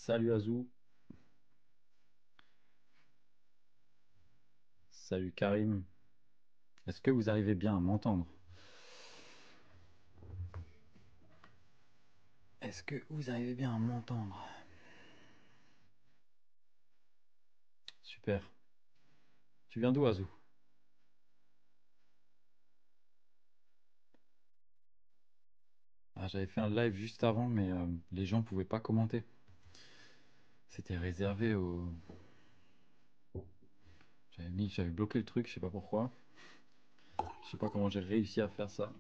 Salut Azou, salut Karim. Est-ce que vous arrivez bien à m'entendre? Est-ce que vous arrivez bien à m'entendre? Super. Tu viens d'où Azou? Ah, j'avais fait un live juste avant, mais les gens pouvaient pas commenter. C'était réservé aux... J'avais bloqué le truc, je sais pas pourquoi. Je sais pas comment j'ai réussi à faire ça.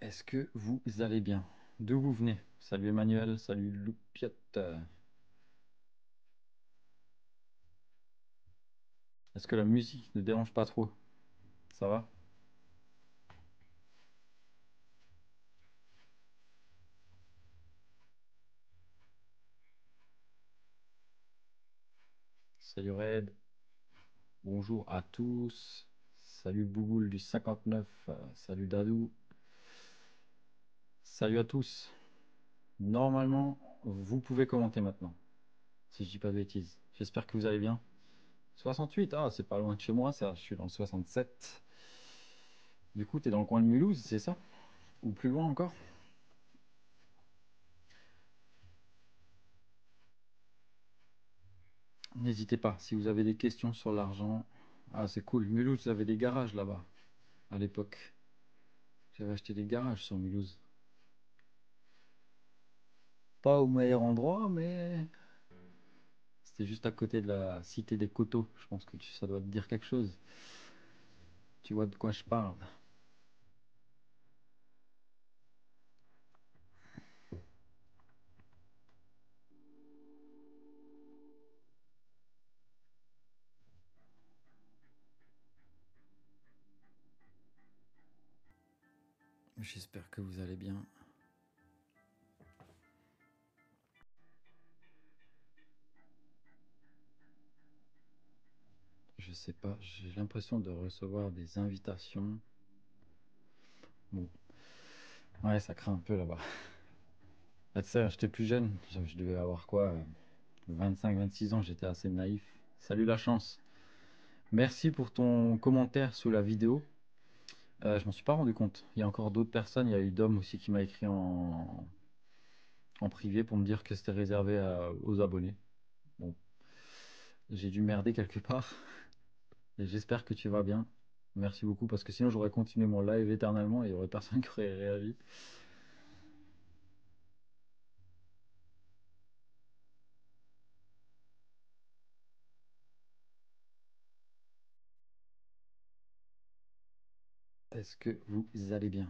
Est-ce que vous allez bien? D'où vous venez? Salut Emmanuel, salut Loupiette. Est-ce que la musique ne dérange pas trop? Ça va? Salut Red. Bonjour à tous. Salut Bouboule du 59. Salut Dadou. Salut à tous. Normalement, vous pouvez commenter maintenant, si je dis pas de bêtises. J'espère que vous allez bien. 68, ah, c'est pas loin de chez moi, ça. Je suis dans le 67. Du coup, t'es dans le coin de Mulhouse, c'est ça? Ou plus loin encore? N'hésitez pas, si vous avez des questions sur l'argent. Ah, c'est cool. Mulhouse, j'avais des garages là-bas, à l'époque. J'avais acheté des garages sur Mulhouse. Pas au meilleur endroit, mais c'était juste à côté de la cité des Coteaux. Je pense que ça doit te dire quelque chose. Tu vois de quoi je parle. J'espère que vous allez bien. Je sais pas, j'ai l'impression de recevoir des invitations. Bon, ouais, ça craint un peu là-bas. Ah, tu sais, j'étais plus jeune, je devais avoir quoi, 25, 26 ans, j'étais assez naïf. Salut la chance. Merci pour ton commentaire sous la vidéo. Je m'en suis pas rendu compte. Il y a encore d'autres personnes, il y a eu Dom aussi qui m'a écrit en privé pour me dire que c'était réservé aux abonnés. Bon, j'ai dû merder quelque part. Et j'espère que tu vas bien. Merci beaucoup parce que sinon j'aurais continué mon live éternellement et il y aurait personne qui aurait réagi. Est-ce que vous allez bien?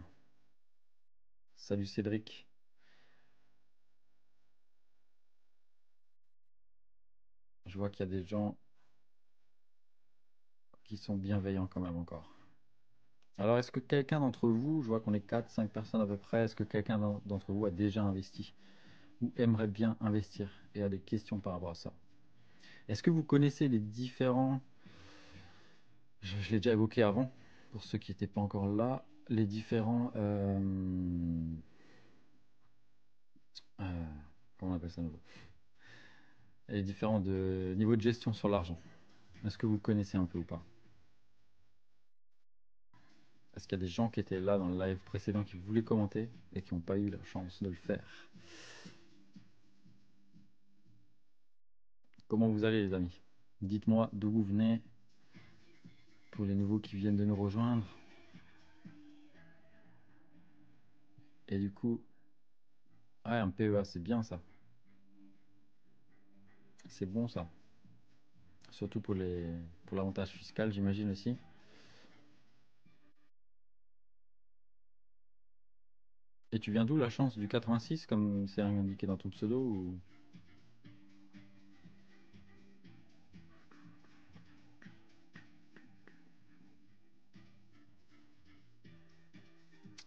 Salut Cédric. Je vois qu'il y a des gens qui sont bienveillants quand même encore. Alors est-ce que quelqu'un d'entre vous, je vois qu'on est 4, 5 personnes à peu près, est-ce que quelqu'un d'entre vous a déjà investi ou aimerait bien investir et a des questions par rapport à ça? Est-ce que vous connaissez les différents, je l'ai déjà évoqué avant, pour ceux qui n'étaient pas encore là, les différents, euh, comment on appelle ça, les différents niveaux de gestion sur l'argent. Est-ce que vous connaissez un peu ou pas? Est-ce qu'il y a des gens qui étaient là dans le live précédent qui voulaient commenter et qui n'ont pas eu la chance de le faire? Comment vous allez les amis? Dites-moi d'où vous venez pour les nouveaux qui viennent de nous rejoindre. Et du coup, ouais, un PEA, c'est bien ça. C'est bon ça. Surtout pour l'avantage fiscal, j'imagine aussi. Et tu viens d'où la chance du 86 comme c'est indiqué dans ton pseudo ou...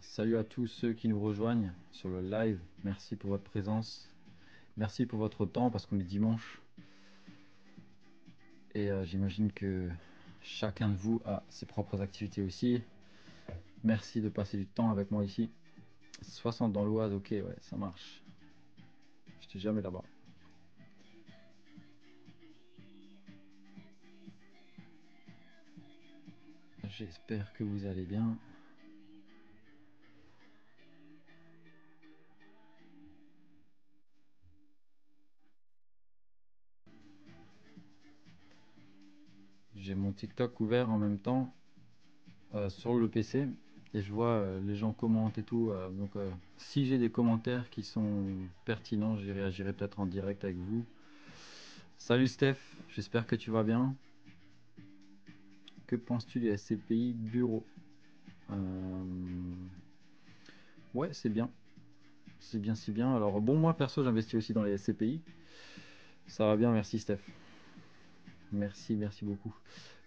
Salut à tous ceux qui nous rejoignent sur le live. Merci pour votre présence. Merci pour votre temps parce qu'on est dimanche. Et j'imagine que chacun de vous a ses propres activités aussi. Merci de passer du temps avec moi ici. 60 dans l'Oise, ok, ouais, ça marche. J'étais jamais là-bas. J'espère que vous allez bien. J'ai mon TikTok ouvert en même temps sur le PC et je vois les gens commentent et tout. Donc si j'ai des commentaires qui sont pertinents, j'y réagirai peut-être en direct avec vous. Salut Steph, j'espère que tu vas bien. Que penses-tu des SCPI bureau? Euh, Ouais, c'est bien. C'est bien, c'est bien. Alors bon, moi perso, j'investis aussi dans les SCPI. Ça va bien, merci Steph. Merci, merci beaucoup.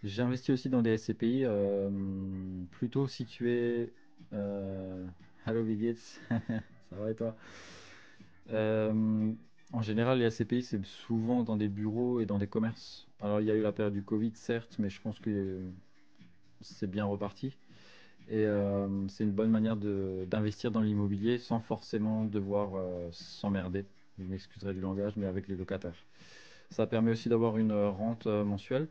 J'ai investi aussi dans des SCPI plutôt situés. Hello Vigits, ça va et toi? Euh, En général, les SCPI, c'est souvent dans des bureaux et dans des commerces. Alors, il y a eu la période du Covid, certes, mais je pense que c'est bien reparti. Et c'est une bonne manière d'investir dans l'immobilier sans forcément devoir s'emmerder. Je m'excuserai du langage, mais avec les locataires. Ça permet aussi d'avoir une rente mensuelle.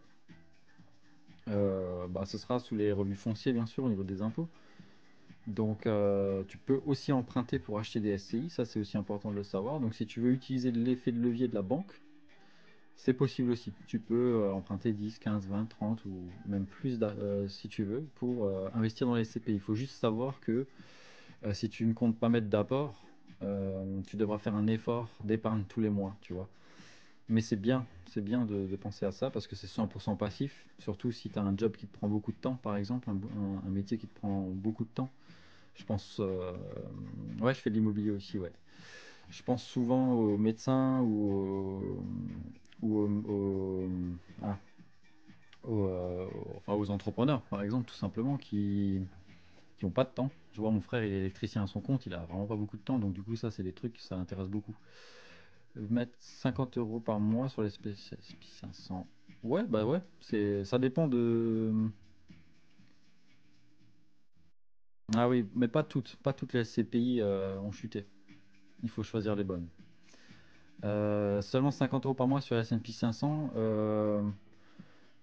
Bah, ce sera sous les revenus fonciers, bien sûr, au niveau des impôts. Donc, tu peux aussi emprunter pour acheter des SCI, ça c'est aussi important de le savoir. Donc, si tu veux utiliser l'effet de levier de la banque, c'est possible aussi. Tu peux emprunter 10, 15, 20, 30 ou même plus si tu veux pour investir dans les SCPI. Il faut juste savoir que si tu ne comptes pas mettre d'apport, tu devras faire un effort d'épargne tous les mois, tu vois. Mais c'est bien de penser à ça parce que c'est 100% passif, surtout si tu as un job qui te prend beaucoup de temps, par exemple, un métier qui te prend beaucoup de temps. Je pense, ouais, je fais de l'immobilier aussi, ouais. Je pense souvent aux médecins ou ah, enfin, aux entrepreneurs, par exemple, tout simplement, qui ont pas de temps. Je vois mon frère, il est électricien à son compte, il a vraiment pas beaucoup de temps, donc du coup, ça, c'est des trucs, ça intéresse beaucoup. Mettre 50 euros par mois sur les SP 500. Ouais, bah ouais, ça dépend de. Ah oui, mais pas toutes les SCPI ont chuté. Il faut choisir les bonnes. Seulement 50 euros par mois sur la S&P 500.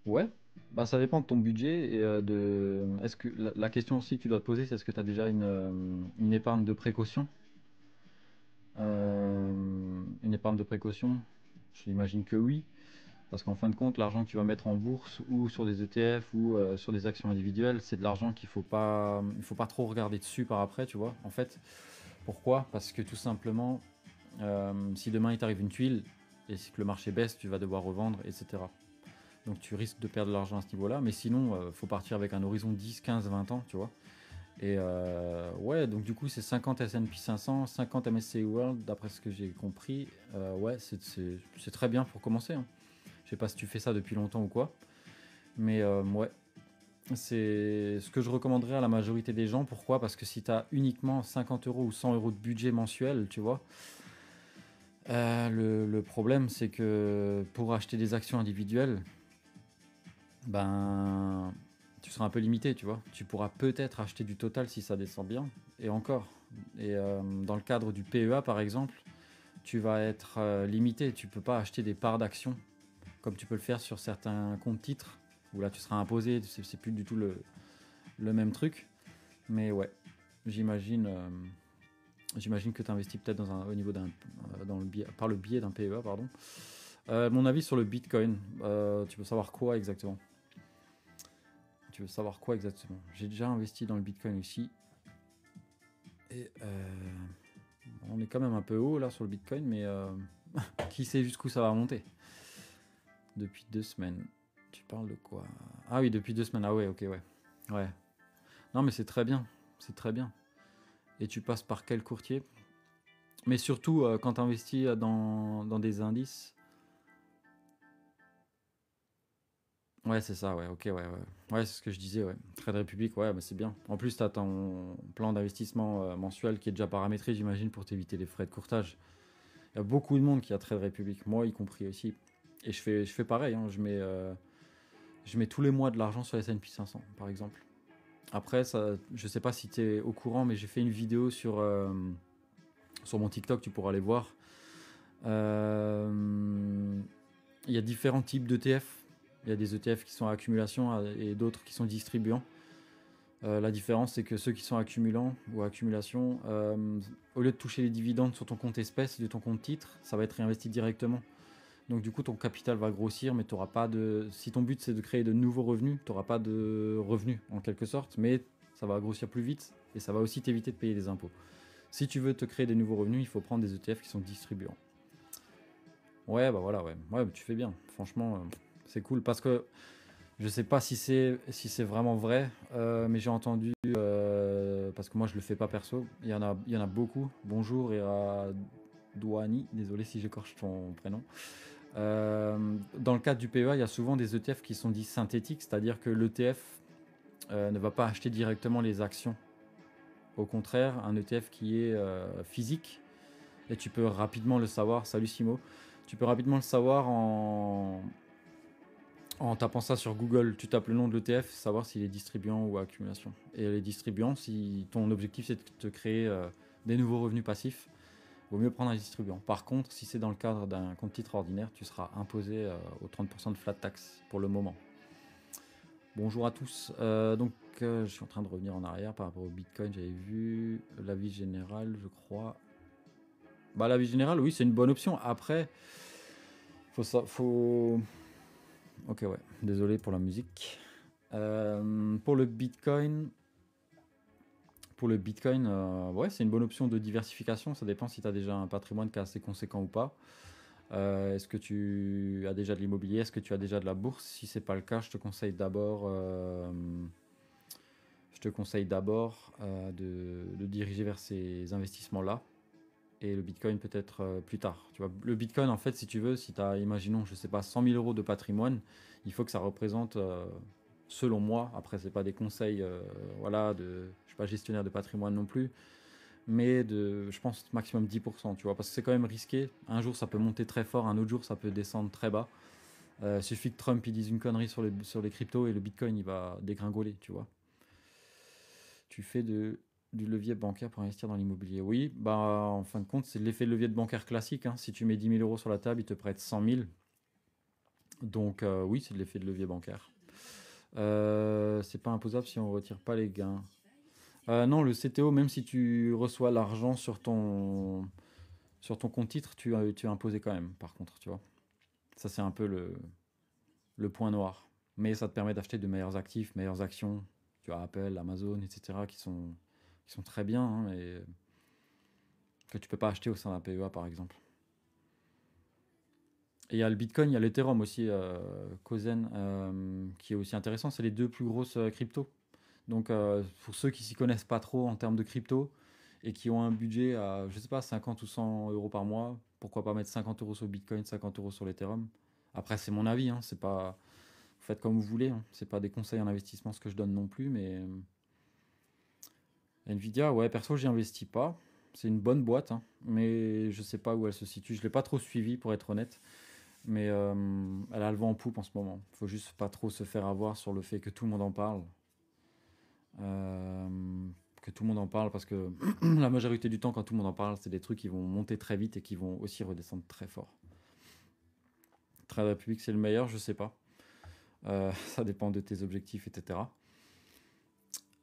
Ouais, bah ça dépend de ton budget et Est-ce que la question aussi que tu dois te poser, c'est est-ce que tu as déjà une épargne de précaution? Une épargne de précaution, j'imagine que oui. Parce qu'en fin de compte, l'argent que tu vas mettre en bourse ou sur des ETF ou sur des actions individuelles, c'est de l'argent qu'il faut pas trop regarder dessus par après, tu vois. En fait, pourquoi? Parce que tout simplement, si demain il t'arrive une tuile et si que le marché baisse, tu vas devoir revendre, etc. Donc tu risques de perdre de l'argent à ce niveau-là. Mais sinon, faut partir avec un horizon 10, 15, 20 ans, tu vois. Et ouais, donc du coup, c'est 50 S&P 500, 50 MSCI World, d'après ce que j'ai compris. Ouais, c'est très bien pour commencer, hein. Je sais pas si tu fais ça depuis longtemps ou quoi. Mais ouais, c'est ce que je recommanderais à la majorité des gens. Pourquoi? Parce que si tu as uniquement 50 euros ou 100 euros de budget mensuel, tu vois, le problème c'est que pour acheter des actions individuelles, ben tu seras un peu limité, tu vois. Tu pourras peut-être acheter du total si ça descend bien, et encore. Et dans le cadre du PEA par exemple, tu vas être limité. Tu peux pas acheter des parts d'actions comme tu peux le faire sur certains comptes titres, où là tu seras imposé, c'est plus du tout le même truc. Mais ouais, j'imagine j'imagine que tu investis peut-être au niveau par le biais d'un PEA, pardon. Mon avis sur le Bitcoin, tu veux savoir quoi exactement? Tu veux savoir quoi exactement? J'ai déjà investi dans le Bitcoin aussi. Et on est quand même un peu haut là sur le Bitcoin, mais qui sait jusqu'où ça va monter? Depuis 2 semaines. Tu parles de quoi? Ah oui, depuis 2 semaines. Ah ouais, ok, ouais. Ouais. Non, mais c'est très bien. C'est très bien. Et tu passes par quel courtier? Mais surtout, quand tu investis dans des indices. Ouais, c'est ça, ouais, ok, ouais, ouais. Ouais, c'est ce que je disais, ouais. Trade Republic, ouais, bah c'est bien. En plus, tu as ton plan d'investissement mensuel qui est déjà paramétré, j'imagine, pour t'éviter les frais de courtage. Il y a beaucoup de monde qui a Trade Republic, moi y compris aussi. Et je fais pareil, hein, je mets tous les mois de l'argent sur les S&P 500, par exemple. Après, ça, je sais pas si tu es au courant, mais j'ai fait une vidéo sur mon TikTok, tu pourras aller voir. Euh, Il y a différents types d'ETF. Il y a des ETF qui sont à accumulation et d'autres qui sont distribuants. La différence, c'est que ceux qui sont accumulants ou à accumulation, au lieu de toucher les dividendes sur ton compte espèce de ton compte titre, ça va être réinvesti directement. Donc du coup, ton capital va grossir, mais tu n'auras pas de... Si ton but, c'est de créer de nouveaux revenus, tu n'auras pas de revenus, en quelque sorte, mais ça va grossir plus vite et ça va aussi t'éviter de payer des impôts. Si tu veux te créer des nouveaux revenus, il faut prendre des ETF qui sont distribuants. Ouais, bah voilà, ouais. Ouais, bah tu fais bien. Franchement, c'est cool parce que je sais pas si c'est vraiment vrai, mais j'ai entendu parce que moi je le fais pas perso. Il y en a beaucoup. Bonjour Douani, désolé si j'écorche ton prénom. Dans le cadre du PEA, il y a souvent des ETF qui sont dits synthétiques, c'est-à-dire que l'ETF ne va pas acheter directement les actions. Au contraire, un ETF qui est physique, et tu peux rapidement le savoir. Salut Simo. Tu peux rapidement le savoir en tapant ça sur Google. Tu tapes le nom de l'ETF, savoir s'il est distribuant ou à accumulation. Et les distribuants, si ton objectif c'est de te créer des nouveaux revenus passifs, vaut mieux prendre un distribuant. Par contre, si c'est dans le cadre d'un compte titre ordinaire, tu seras imposé aux 30% de flat tax pour le moment. Bonjour à tous. Je suis en train de revenir en arrière par rapport au Bitcoin. J'avais vu l'avis général, je crois. Bah, l'avis général, oui, c'est une bonne option. Après, faut... Ok, ouais. Désolé pour la musique. Pour le Bitcoin, ouais, c'est une bonne option de diversification. Ça dépend si tu as déjà un patrimoine qui est assez conséquent ou pas. Est-ce que tu as déjà de l'immobilier? Est-ce que tu as déjà de la bourse? Si c'est pas le cas, je te conseille d'abord de diriger vers ces investissements-là. Et le Bitcoin peut-être plus tard. Tu vois, le Bitcoin, en fait, si tu veux, si tu as, imaginons, je sais pas, 100 000 euros de patrimoine, il faut que ça représente, selon moi, après, c'est pas des conseils, voilà, je suis pas gestionnaire de patrimoine non plus, mais je pense, maximum 10%, tu vois, parce que c'est quand même risqué. Un jour, ça peut monter très fort, un autre jour, ça peut descendre très bas. Il suffit que Trump il dise une connerie sur les cryptos et le Bitcoin, il va dégringoler, tu vois. Tu fais du levier bancaire pour investir dans l'immobilier. Oui, bah en fin de compte, c'est l'effet de levier de bancaire classique, hein. Si tu mets 10 000 euros sur la table, il te prête 100 000. Donc oui, c'est de l'effet de levier bancaire. C'est pas imposable si on ne retire pas les gains. Non, le CTO, même si tu reçois l'argent sur ton compte titre, tu es imposé quand même, par contre, tu vois. Ça, c'est un peu le point noir. Mais ça te permet d'acheter de meilleurs actifs, meilleures actions. Tu as Apple, Amazon, etc. qui sont très bien, hein, et que tu peux pas acheter au sein d'un PEA par exemple. Et il y a le Bitcoin, il y a l'Ethereum aussi, Kozen, qui est aussi intéressant. C'est les deux plus grosses cryptos. Donc pour ceux qui s'y connaissent pas trop en termes de crypto et qui ont un budget à, je sais pas, 50 ou 100 euros par mois, pourquoi pas mettre 50 euros sur le Bitcoin, 50 euros sur l'Ethereum. Après, c'est mon avis, hein, c'est pas... Vous faites comme vous voulez, hein. C'est pas des conseils en investissement ce que je donne non plus, mais Nvidia, ouais, perso, j'y investis pas. C'est une bonne boîte, hein, mais je sais pas où elle se situe. Je l'ai pas trop suivi pour être honnête, mais elle a le vent en poupe en ce moment. Faut juste pas trop se faire avoir sur le fait que tout le monde en parle. Euh, que tout le monde en parle parce que la majorité du temps, quand tout le monde en parle, c'est des trucs qui vont monter très vite et qui vont aussi redescendre très fort. Trade Republic, c'est le meilleur, je sais pas. Ça dépend de tes objectifs, etc.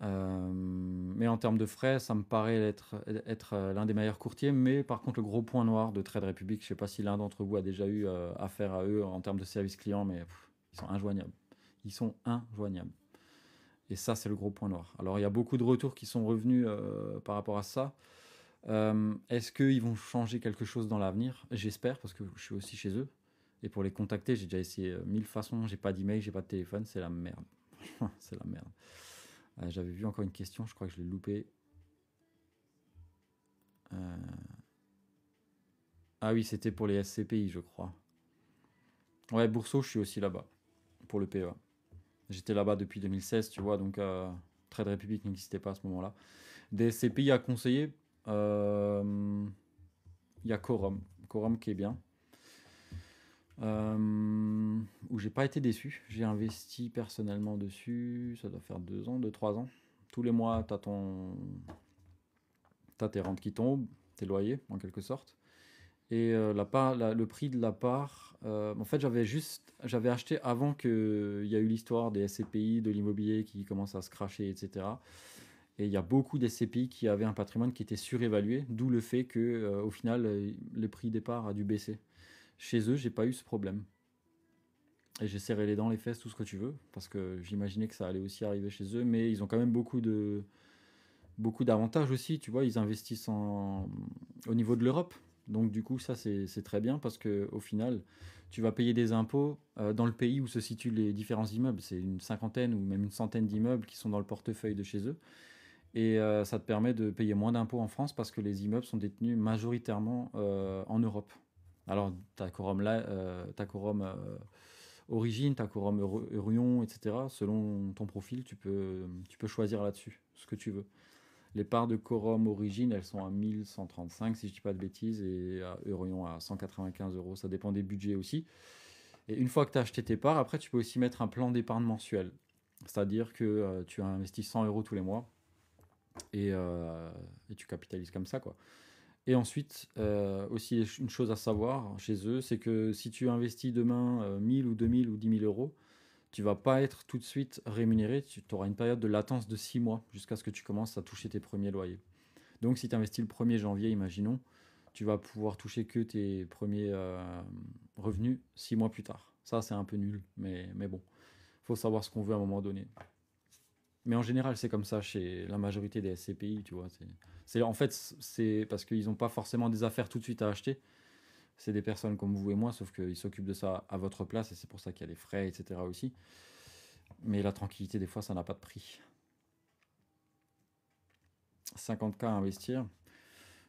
Mais en termes de frais, ça me paraît être l'un des meilleurs courtiers. Mais par contre, le gros point noir de Trade Republic, je ne sais pas si l'un d'entre vous a déjà eu affaire à eux en termes de service client, mais ils sont injoignables. Ils sont injoignables. Et ça, c'est le gros point noir. Alors, il y a beaucoup de retours qui sont revenus par rapport à ça. Est-ce qu'ils vont changer quelque chose dans l'avenir? J'espère, parce que je suis aussi chez eux. Et pour les contacter, j'ai déjà essayé 1000 façons. J'ai pas d'email, j'ai pas de téléphone. C'est la merde. C'est la merde. J'avais vu encore une question, je crois que je l'ai loupé. Ah oui, c'était pour les SCPI, je crois. Ouais, Bourseau, je suis aussi là-bas, pour le PEA. J'étais là-bas depuis 2016, tu vois, donc Trade Republic n'existait pas à ce moment-là. Des SCPI à conseiller, il y a Quorum qui est bien. Où j'ai pas été déçu. J'ai investi personnellement dessus, ça doit faire 2 ans, 2-3 ans. Tous les mois, t'as tes rentes qui tombent, tes loyers en quelque sorte. Et le prix de la part, en fait, j'avais acheté avant qu'il y a eu l'histoire des SCPI, de l'immobilier qui commence à se cracher, etc. Et il y a beaucoup des SCPI qui avaient un patrimoine qui était surévalué, d'où le fait que, au final, le prix des parts a dû baisser. Chez eux, j'ai pas eu ce problème. Et j'ai serré les dents, les fesses, tout ce que tu veux, parce que j'imaginais que ça allait aussi arriver chez eux, mais ils ont quand même beaucoup d'avantages aussi, tu vois, ils investissent au niveau de l'Europe. Donc du coup, ça c'est très bien parce que au final, tu vas payer des impôts dans le pays où se situent les différents immeubles. C'est une cinquantaine ou même une centaine d'immeubles qui sont dans le portefeuille de chez eux. Et ça te permet de payer moins d'impôts en France parce que les immeubles sont détenus majoritairement en Europe. Alors, tu as quorum, origine, tu as quorum Eurion, etc. Selon ton profil, tu peux choisir là-dessus ce que tu veux. Les parts de quorum origine, elles sont à 1135, si je ne dis pas de bêtises, et à Eurion à 195 euros. Ça dépend des budgets aussi. Et une fois que tu as acheté tes parts, après, tu peux aussi mettre un plan d'épargne mensuel. C'est-à-dire que tu investis 100 euros tous les mois et tu capitalises comme ça, quoi. Et ensuite, aussi une chose à savoir chez eux, c'est que si tu investis demain 1000 ou 2000 ou 10 000 euros, tu vas pas être tout de suite rémunéré. Tu auras une période de latence de 6 mois jusqu'à ce que tu commences à toucher tes premiers loyers. Donc si tu investis le 1er janvier, imaginons, tu vas pouvoir toucher que tes premiers revenus 6 mois plus tard. Ça, c'est un peu nul, mais bon, faut savoir ce qu'on veut à un moment donné. Mais en général, c'est comme ça chez la majorité des SCPI, tu vois. En fait, c'est parce qu'ils n'ont pas forcément des affaires tout de suite à acheter. C'est des personnes comme vous et moi, sauf qu'ils s'occupent de ça à votre place, et c'est pour ça qu'il y a des frais, etc. aussi. Mais la tranquillité, des fois, ça n'a pas de prix. 50K à investir,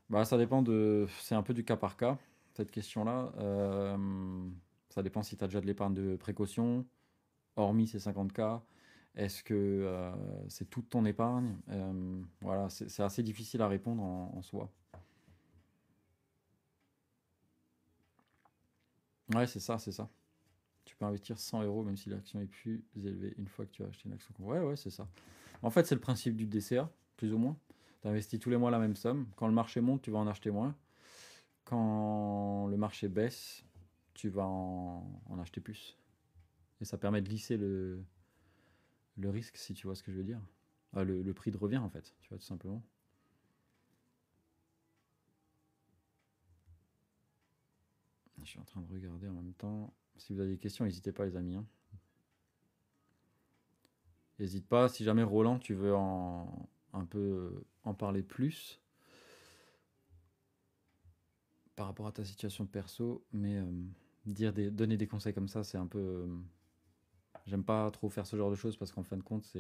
bah, ça dépend de. C'est un peu du cas par cas, cette question-là. Ça dépend si tu as déjà de l'épargne de précaution, hormis ces 50K. Est-ce que c'est toute ton épargne? Voilà, c'est assez difficile à répondre en soi. Ouais, c'est ça, c'est ça. Tu peux investir 100 euros même si l'action est plus élevée une fois que tu as acheté une action. Ouais, ouais, c'est ça. En fait, c'est le principe du DCA, plus ou moins. Tu investis tous les mois la même somme. Quand le marché monte, tu vas en acheter moins. Quand le marché baisse, tu vas en acheter plus. Et ça permet de lisser le risque, si tu vois ce que je veux dire. Le prix de revient, en fait, tu vois, tout simplement. Je suis en train de regarder en même temps. Si vous avez des questions, n'hésitez pas, les amis, hein. N'hésite pas, si jamais Roland, tu veux un peu en parler plus par rapport à ta situation perso, mais donner des conseils comme ça, c'est un peu. J'aime pas trop faire ce genre de choses parce qu'en fin de compte,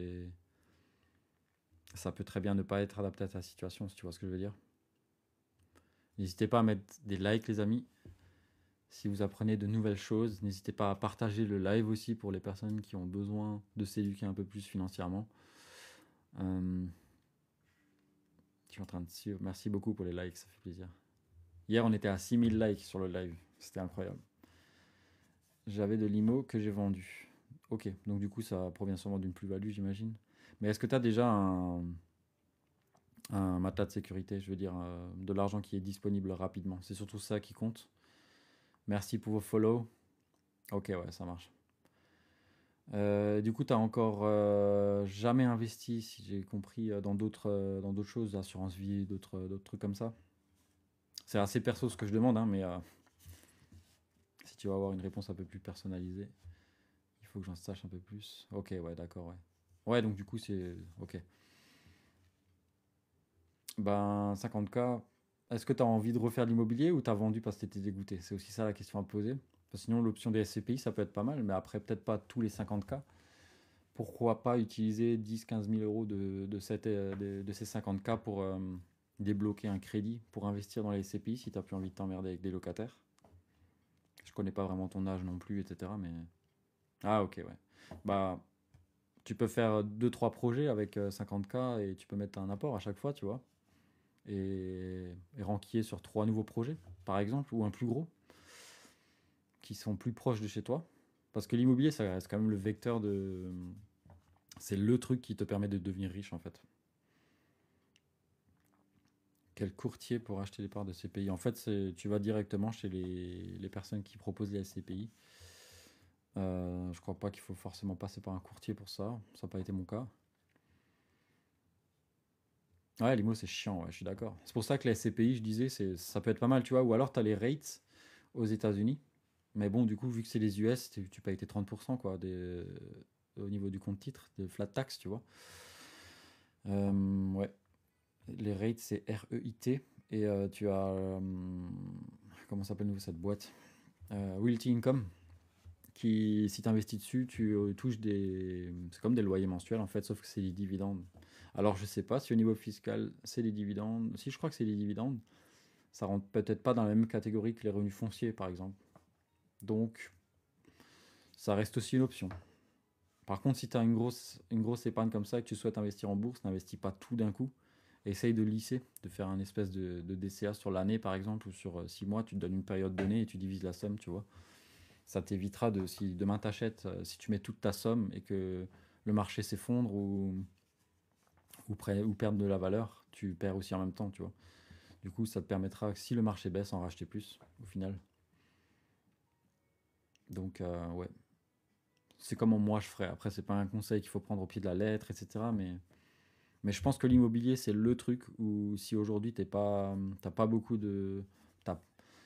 ça peut très bien ne pas être adapté à ta situation, si tu vois ce que je veux dire. N'hésitez pas à mettre des likes, les amis. Si vous apprenez de nouvelles choses, n'hésitez pas à partager le live aussi pour les personnes qui ont besoin de s'éduquer un peu plus financièrement. Je suis en train de suivre. Merci beaucoup pour les likes, ça fait plaisir. Hier, on était à 6000 likes sur le live. C'était incroyable. J'avais de l'IMO que j'ai vendu. Ok, donc du coup, ça provient sûrement d'une plus-value, j'imagine. Mais est-ce que tu as déjà un matelas de sécurité, je veux dire, de l'argent qui est disponible rapidement? C'est surtout ça qui compte. Merci pour vos follow. Ok, ouais, ça marche. Du coup, tu n'as encore jamais investi, si j'ai compris, dans d'autres choses, assurance vie, d'autres trucs comme ça. C'est assez perso ce que je demande, hein, mais si tu veux avoir une réponse un peu plus personnalisée, il faut que j'en sache un peu plus. Ok, ouais, d'accord, ouais. Ouais, donc du coup, c'est. Ok. Ben, 50K. Est-ce que tu as envie de refaire l'immobilier ou tu as vendu parce que tu étais dégoûté? C'est aussi ça la question à poser. Parce que sinon, l'option des SCPI, ça peut être pas mal, mais après, peut-être pas tous les 50K. Pourquoi pas utiliser 10-15 000 euros de ces 50K pour débloquer un crédit pour investir dans les SCPI si tu n'as plus envie de t'emmerder avec des locataires? Je connais pas vraiment ton âge non plus, etc. Mais. Ah, ok, ouais. Bah, tu peux faire deux trois projets avec 50K et tu peux mettre un apport à chaque fois, tu vois. Et ranquiller sur 3 nouveaux projets, par exemple, ou un plus gros, qui sont plus proches de chez toi. Parce que l'immobilier, ça reste quand même le vecteur de. C'est le truc qui te permet de devenir riche, en fait. Quel courtier pour acheter les parts de SCPI? En fait, tu vas directement chez les personnes qui proposent les SCPI. Je crois pas qu'il faut forcément passer par un courtier pour ça. Ça n'a pas été mon cas. Ouais, l'IMO, c'est chiant, ouais, je suis d'accord. C'est pour ça que les SCPI, je disais, ça peut être pas mal, tu vois. Ou alors, tu as les rates aux États-Unis. Mais bon, du coup, vu que c'est les US, tu payes tes 30%, quoi, au niveau du compte titre, de flat tax, tu vois. Ouais. Les rates, c'est REIT. Et tu as. Comment s'appelle cette boîte? Realty Income. Qui, si tu investis dessus, tu touches des. C'est comme des loyers mensuels, en fait, sauf que c'est des dividendes. Alors, je sais pas si au niveau fiscal, c'est des dividendes. Si je crois que c'est des dividendes, ça rentre peut-être pas dans la même catégorie que les revenus fonciers, par exemple. Donc, ça reste aussi une option. Par contre, si tu as une grosse épargne comme ça et que tu souhaites investir en bourse, n'investis pas tout d'un coup. Essaye de lisser, de faire un espèce de DCA sur l'année, par exemple, ou sur 6 mois, tu te donnes une période donnée et tu divises la somme, tu vois. Ça t'évitera de, si demain t'achètes, si tu mets toute ta somme et que le marché s'effondre ou perd de la valeur, tu perds aussi en même temps, tu vois. Du coup, ça te permettra, si le marché baisse, en racheter plus, au final. Donc, ouais. C'est comment moi je ferais. Après, c'est pas un conseil qu'il faut prendre au pied de la lettre, etc. Mais je pense que l'immobilier, c'est le truc où si aujourd'hui t'as pas beaucoup de...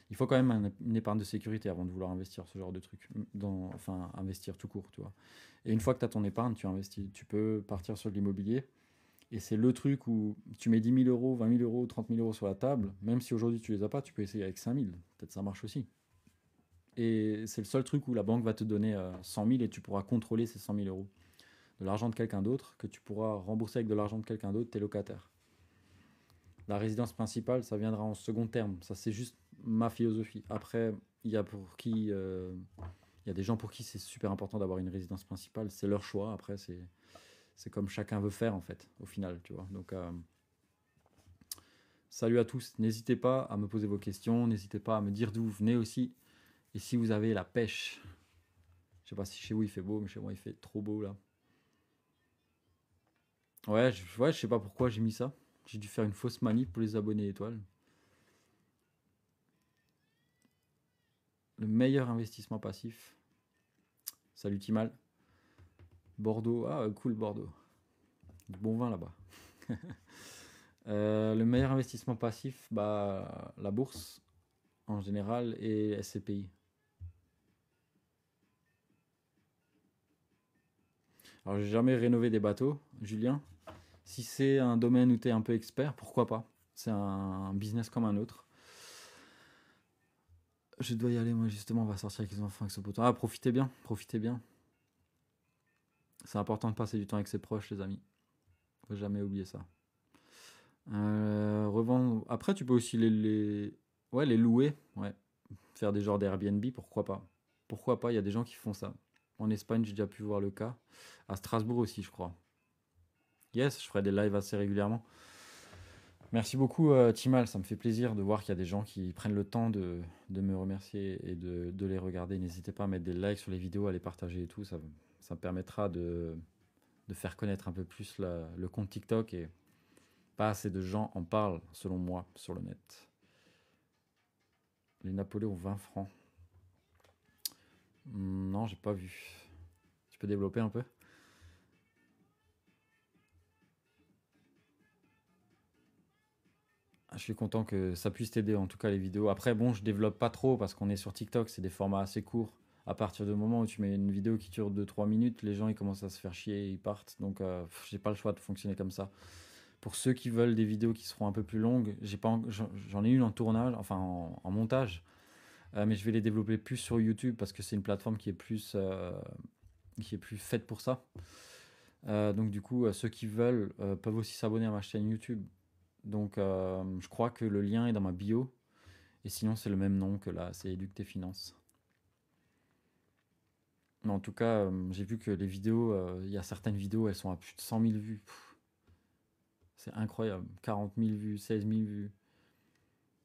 il faut quand même une épargne de sécurité avant de vouloir investir ce genre de truc. Enfin, investir tout court, tu vois. Et une fois que tu as ton épargne, tu investis. Tu peux partir sur l'immobilier. Et c'est le truc où tu mets 10 000 euros, 20 000 euros, 30 000 euros sur la table. Même si aujourd'hui tu les as pas, tu peux essayer avec 5 000. Peut-être ça marche aussi. Et c'est le seul truc où la banque va te donner 100 000 et tu pourras contrôler ces 100 000 euros. De l'argent de quelqu'un d'autre que tu pourras rembourser avec de l'argent de quelqu'un d'autre, tes locataires. La résidence principale, ça viendra en second terme. Ça, c'est juste ma philosophie. Après, il y a des gens pour qui c'est super important d'avoir une résidence principale. C'est leur choix. Après, c'est comme chacun veut faire, en fait, au final, tu vois. Donc, salut à tous. N'hésitez pas à me poser vos questions. N'hésitez pas à me dire d'où vous venez aussi. Et si vous avez la pêche. Je sais pas si chez vous il fait beau, mais chez moi il fait trop beau là. Ouais, je sais pas pourquoi j'ai mis ça. J'ai dû faire une fausse manip pour les abonnés étoiles. Le meilleur investissement passif. Salut Timal. Bordeaux. Ah, cool Bordeaux. Du bon vin là-bas. Le meilleur investissement passif, bah, la bourse en général et SCPI. Alors, j'ai jamais rénové des bateaux, Julien. Si c'est un domaine où tu es un peu expert, pourquoi pas? C'est un business comme un autre. Je dois y aller, moi justement, on va sortir avec les enfants avec ce poteau. Ah, profitez bien, profitez bien. C'est important de passer du temps avec ses proches, les amis. Faut jamais oublier ça. Revendre. Après, tu peux aussi ouais, les louer. Ouais. Faire des genres d'Airbnb, pourquoi pas. Pourquoi pas, il y a des gens qui font ça. En Espagne, j'ai déjà pu voir le cas. À Strasbourg aussi, je crois. Yes, je ferai des lives assez régulièrement. Merci beaucoup, Timal. Ça me fait plaisir de voir qu'il y a des gens qui prennent le temps de me remercier et de les regarder. N'hésitez pas à mettre des likes sur les vidéos, à les partager et tout. Ça me permettra de faire connaître un peu plus le compte TikTok et pas assez de gens en parlent, selon moi, sur le net. Les Napoléons 20 francs. Non, j'ai pas vu. Tu peux développer un peu? Je suis content que ça puisse t'aider, en tout cas les vidéos. Après, bon, je développe pas trop parce qu'on est sur TikTok, c'est des formats assez courts. À partir du moment où tu mets une vidéo qui dure 2-3 minutes, les gens ils commencent à se faire chier et ils partent. Donc, j'ai pas le choix de fonctionner comme ça. Pour ceux qui veulent des vidéos qui seront un peu plus longues, j'en ai une en tournage, enfin en montage, mais je vais les développer plus sur YouTube parce que c'est une plateforme qui est plus faite pour ça. Donc du coup, ceux qui veulent peuvent aussi s'abonner à ma chaîne YouTube. Donc je crois que le lien est dans ma bio. Et sinon, c'est le même nom que là, c'est Éduque tes finances. Mais en tout cas, j'ai vu que les vidéos, il y a certaines vidéos, elles sont à plus de 100 000 vues. C'est incroyable. 40 000 vues, 16 000 vues.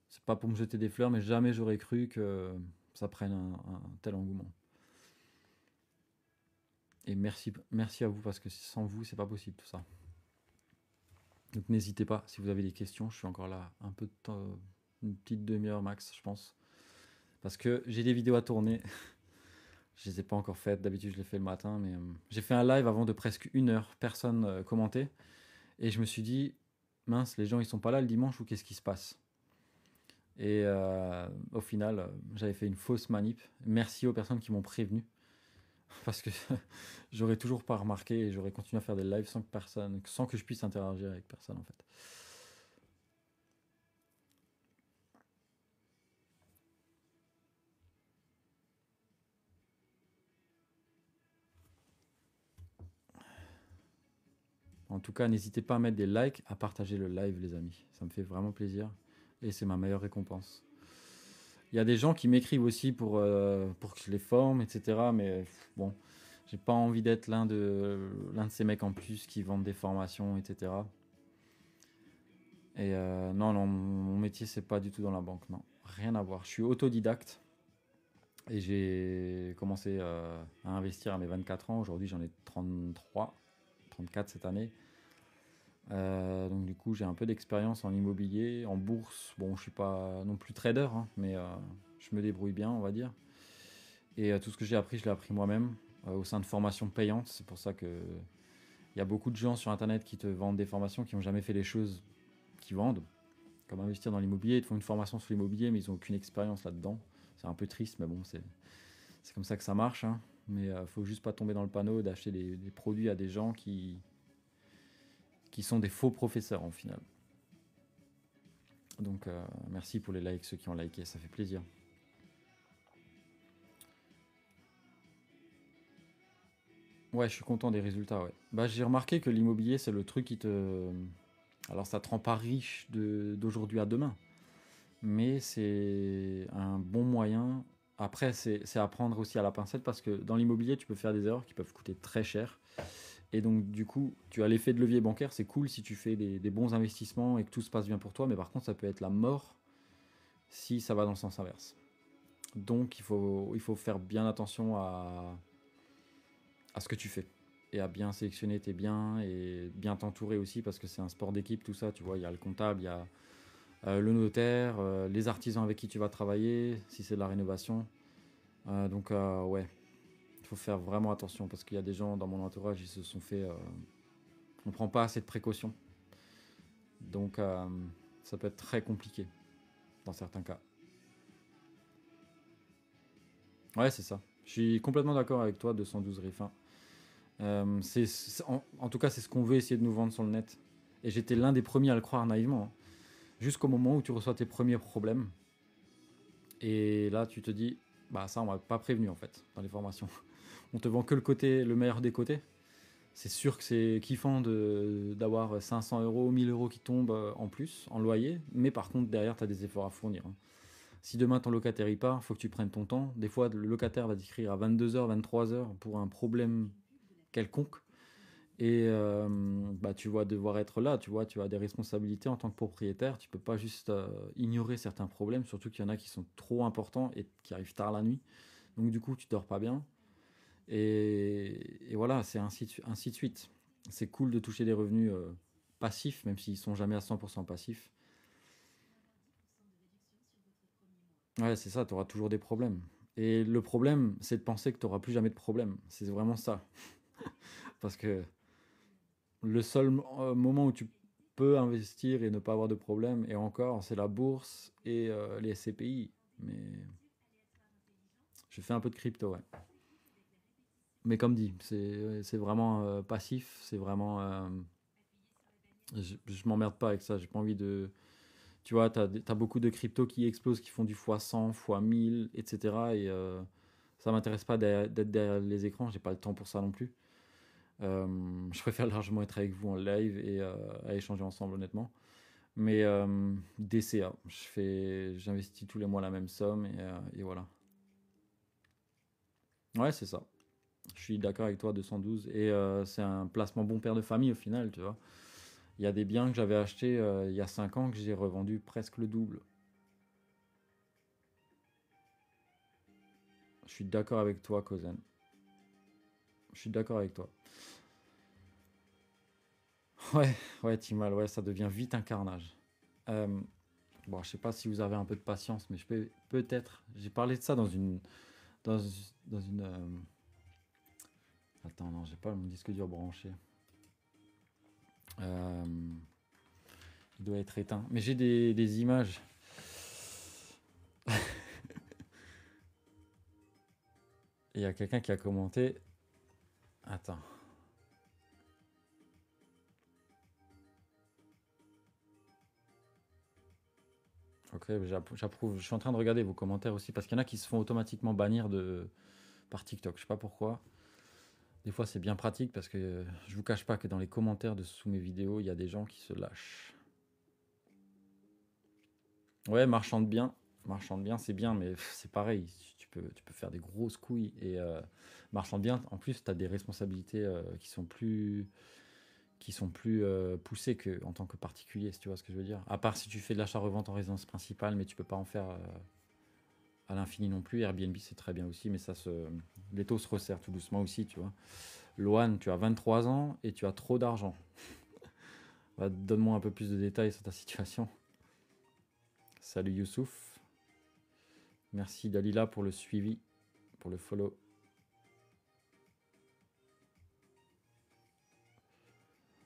C'est pas pour me jeter des fleurs, mais jamais j'aurais cru que ça prenne un tel engouement. Et merci à vous, parce que sans vous, c'est pas possible tout ça. Donc n'hésitez pas, si vous avez des questions, je suis encore là un peu de temps, une petite demi-heure max, je pense. Parce que j'ai des vidéos à tourner. Je les ai pas encore faites, d'habitude je les fais le matin, mais j'ai fait un live avant de presque 1 heure, personne commentait. Et je me suis dit, mince, les gens ils sont pas là le dimanche ou qu'est-ce qui se passe? Et au final, j'avais fait une fausse manip. Merci aux personnes qui m'ont prévenu. Parce que j'aurais toujours pas remarqué et j'aurais continué à faire des lives sans que je puisse interagir avec personne en fait. En tout cas, n'hésitez pas à mettre des likes, à partager le live, les amis. Ça me fait vraiment plaisir et c'est ma meilleure récompense. Il y a des gens qui m'écrivent aussi pour que je les forme, etc. Mais bon, j'ai pas envie d'être l'un de ces mecs en plus qui vendent des formations, etc. Et non, non, mon métier, c'est pas du tout dans la banque, non. Rien à voir. Je suis autodidacte et j'ai commencé à investir à mes 24 ans. Aujourd'hui, j'en ai 33, 34 cette année. Donc du coup, j'ai un peu d'expérience en immobilier, en bourse. Bon, je suis pas non plus trader, hein, mais je me débrouille bien, on va dire. Et tout ce que j'ai appris, je l'ai appris moi-même au sein de formations payantes. C'est pour ça que il y a beaucoup de gens sur Internet qui te vendent des formations qui n'ont jamais fait les choses qu'ils vendent, comme investir dans l'immobilier. Ils te font une formation sur l'immobilier, mais ils n'ont aucune expérience là-dedans. C'est un peu triste, mais bon, c'est comme ça que ça marche, hein. Mais faut juste pas tomber dans le panneau d'acheter des produits à des gens qui sont des faux professeurs en final. Donc merci pour les likes, ceux qui ont liké, ça fait plaisir. Ouais, je suis content des résultats, ouais. Bah, j'ai remarqué que l'immobilier, c'est le truc qui te... Alors ça te rend pas riche d'aujourd'hui à demain, mais c'est un bon moyen. Après, c'est à prendre aussi à la pincette parce que dans l'immobilier, tu peux faire des erreurs qui peuvent coûter très cher. Et donc, du coup, tu as l'effet de levier bancaire, c'est cool si tu fais des bons investissements et que tout se passe bien pour toi, mais par contre, ça peut être la mort si ça va dans le sens inverse. Donc, il faut faire bien attention à ce que tu fais et à bien sélectionner tes biens et bien t'entourer aussi parce que c'est un sport d'équipe, tout ça. Tu vois, il y a le comptable, il y a le notaire, les artisans avec qui tu vas travailler, si c'est de la rénovation. Donc, ouais, il faut faire vraiment attention parce qu'il y a des gens dans mon entourage, ils se sont fait. On prend pas assez de précautions. Donc, ça peut être très compliqué dans certains cas. Ouais, c'est ça. Je suis complètement d'accord avec toi, 212 Riffin. En tout cas, c'est ce qu'on veut essayer de nous vendre sur le net. Et j'étais l'un des premiers à le croire naïvement, hein. Jusqu'au moment où tu reçois tes premiers problèmes. Et là, tu te dis, bah ça, on m'a pas prévenu en fait, dans les formations. On te vend que le meilleur des côtés. C'est sûr que c'est kiffant d'avoir 500 euros, 1000 euros qui tombent en plus, en loyer. Mais par contre, derrière, tu as des efforts à fournir, hein. Si demain ton locataire y part, il faut que tu prennes ton temps. Des fois, le locataire va t'écrire à 22 h, 23 h pour un problème quelconque. Et bah, tu vas devoir être là, tu vois, tu as des responsabilités en tant que propriétaire. Tu peux pas juste ignorer certains problèmes, surtout qu'il y en a qui sont trop importants et qui arrivent tard la nuit. Donc du coup, tu dors pas bien. Et voilà, c'est ainsi de suite. C'est cool de toucher des revenus passifs, même s'ils sont jamais à 100% passifs. Ouais, c'est ça, tu auras toujours des problèmes. Et le problème, c'est de penser que tu n'auras plus jamais de problème. C'est vraiment ça. Parce que le seul moment où tu peux investir et ne pas avoir de problème, et encore, c'est la bourse et les SCPI. Mais je fais un peu de crypto, ouais. Mais comme dit, c'est vraiment passif, c'est vraiment... je m'emmerde pas avec ça, j'ai pas envie de... Tu vois, t'as beaucoup de cryptos qui explosent, qui font du x100, x1000, etc. Et ça m'intéresse pas d'être derrière les écrans, j'ai pas le temps pour ça non plus. Je préfère largement être avec vous en live et à échanger ensemble, honnêtement. Mais DCA, j'investis tous les mois la même somme et voilà. Ouais, c'est ça. Je suis d'accord avec toi, 212. Et c'est un placement bon père de famille au final, tu vois. Il y a des biens que j'avais achetés il y a 5 ans que j'ai revendu presque le double. Je suis d'accord avec toi, Kozen. Je suis d'accord avec toi. Ouais, ouais, Timal, ouais, ça devient vite un carnage. Euh, bon, je sais pas si vous avez un peu de patience, mais je peux peut-être. J'ai parlé de ça dans, dans une. Attends, non, j'ai pas mon disque dur branché. Euh, il doit être éteint. Mais j'ai des images. Et il y a quelqu'un qui a commenté. Attends. Ok, j'approuve. Je suis en train de regarder vos commentaires aussi parce qu'il y en a qui se font automatiquement bannir par TikTok. Je sais pas pourquoi. Des fois, c'est bien pratique parce que je vous cache pas que dans les commentaires de sous mes vidéos, il y a des gens qui se lâchent. Ouais, marchand de biens, c'est bien, mais c'est pareil. Tu peux faire des grosses couilles et marchand de biens. En plus, tu as des responsabilités qui sont plus poussées que en tant que particulier, si tu vois ce que je veux dire. À part si tu fais de l'achat-revente en résidence principale, mais tu peux pas en faire à l'infini non plus. Airbnb, c'est très bien aussi, mais les taux se resserrent tout doucement aussi, tu vois. Loane, tu as 23 ans et tu as trop d'argent. Donne-moi un peu plus de détails sur ta situation. Salut Youssouf. Merci Dalila pour le suivi, pour le follow.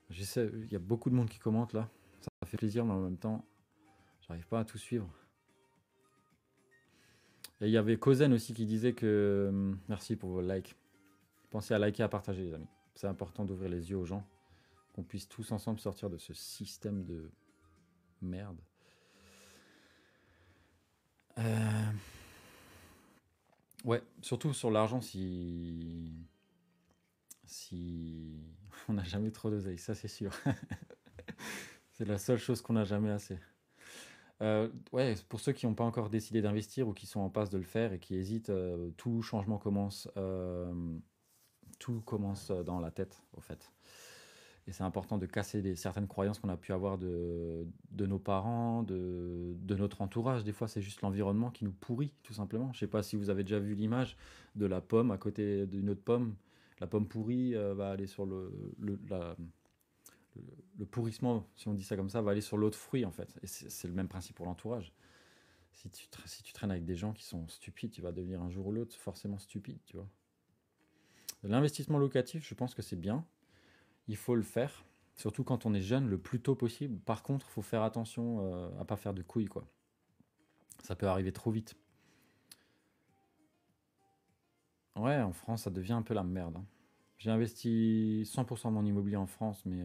J'essaie, il y a beaucoup de monde qui commente là. Ça fait plaisir, mais en même temps, j'arrive pas à tout suivre. Et il y avait Kozen aussi qui disait que merci pour vos likes. Pensez à liker, à partager, les amis. C'est important d'ouvrir les yeux aux gens, qu'on puisse tous ensemble sortir de ce système de merde. Euh, ouais, surtout sur l'argent, si on n'a jamais trop d'oseille, ça c'est sûr. C'est la seule chose qu'on n'a jamais assez. Ouais, pour ceux qui n'ont pas encore décidé d'investir ou qui sont en passe de le faire et qui hésitent, tout commence dans la tête, au fait. Et c'est important de casser certaines croyances qu'on a pu avoir de nos parents, de notre entourage. Des fois, c'est juste l'environnement qui nous pourrit, tout simplement. Je ne sais pas si vous avez déjà vu l'image de la pomme à côté d'une autre pomme. La pomme pourrie va aller sur le pourrissement, si on dit ça comme ça, va aller sur l'autre fruit, en fait. Et c'est le même principe pour l'entourage. Si tu traînes avec des gens qui sont stupides, tu vas devenir un jour ou l'autre forcément stupide, tu vois. L'investissement locatif, je pense que c'est bien. Il faut le faire, surtout quand on est jeune, le plus tôt possible. Par contre, il faut faire attention à pas faire de couilles, quoi. Ça peut arriver trop vite. Ouais, en France, ça devient un peu la merde, hein. J'ai investi 100% de mon immobilier en France, mais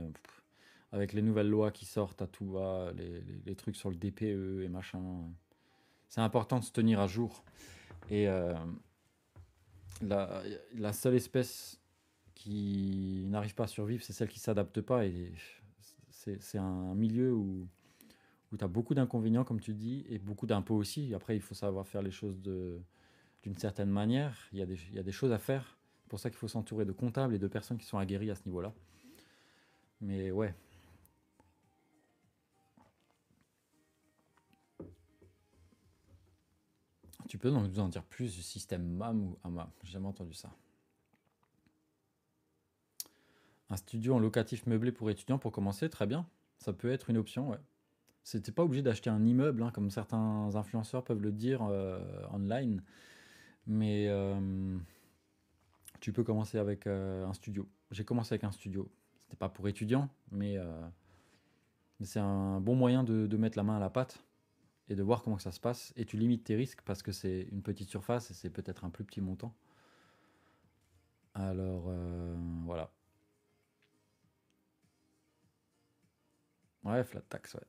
avec les nouvelles lois qui sortent à tout va, les trucs sur le DPE et machin, c'est important de se tenir à jour. Et la, la seule espèce qui n'arrive pas à survivre, c'est celle qui s'adapte pas. Et c'est un milieu où tu as beaucoup d'inconvénients, comme tu dis, et beaucoup d'impôts aussi. Après, il faut savoir faire les choses d'une certaine manière. Il y a des choses à faire. C'est pour ça qu'il faut s'entourer de comptables et de personnes qui sont aguerries à ce niveau-là. Mais ouais, tu peux donc nous en dire plus du système MAM ou AMA? J'ai jamais entendu ça. Un studio en locatif meublé pour étudiants pour commencer, très bien. Ça peut être une option, ouais. C'était pas obligé d'acheter un immeuble, hein, comme certains influenceurs peuvent le dire online. Mais tu peux commencer avec un studio. J'ai commencé avec un studio. C'était pas pour étudiants, mais c'est un bon moyen de mettre la main à la pâte et de voir comment ça se passe. Et tu limites tes risques parce que c'est une petite surface et c'est peut-être un plus petit montant. Alors voilà. Ouais, flat tax, ouais.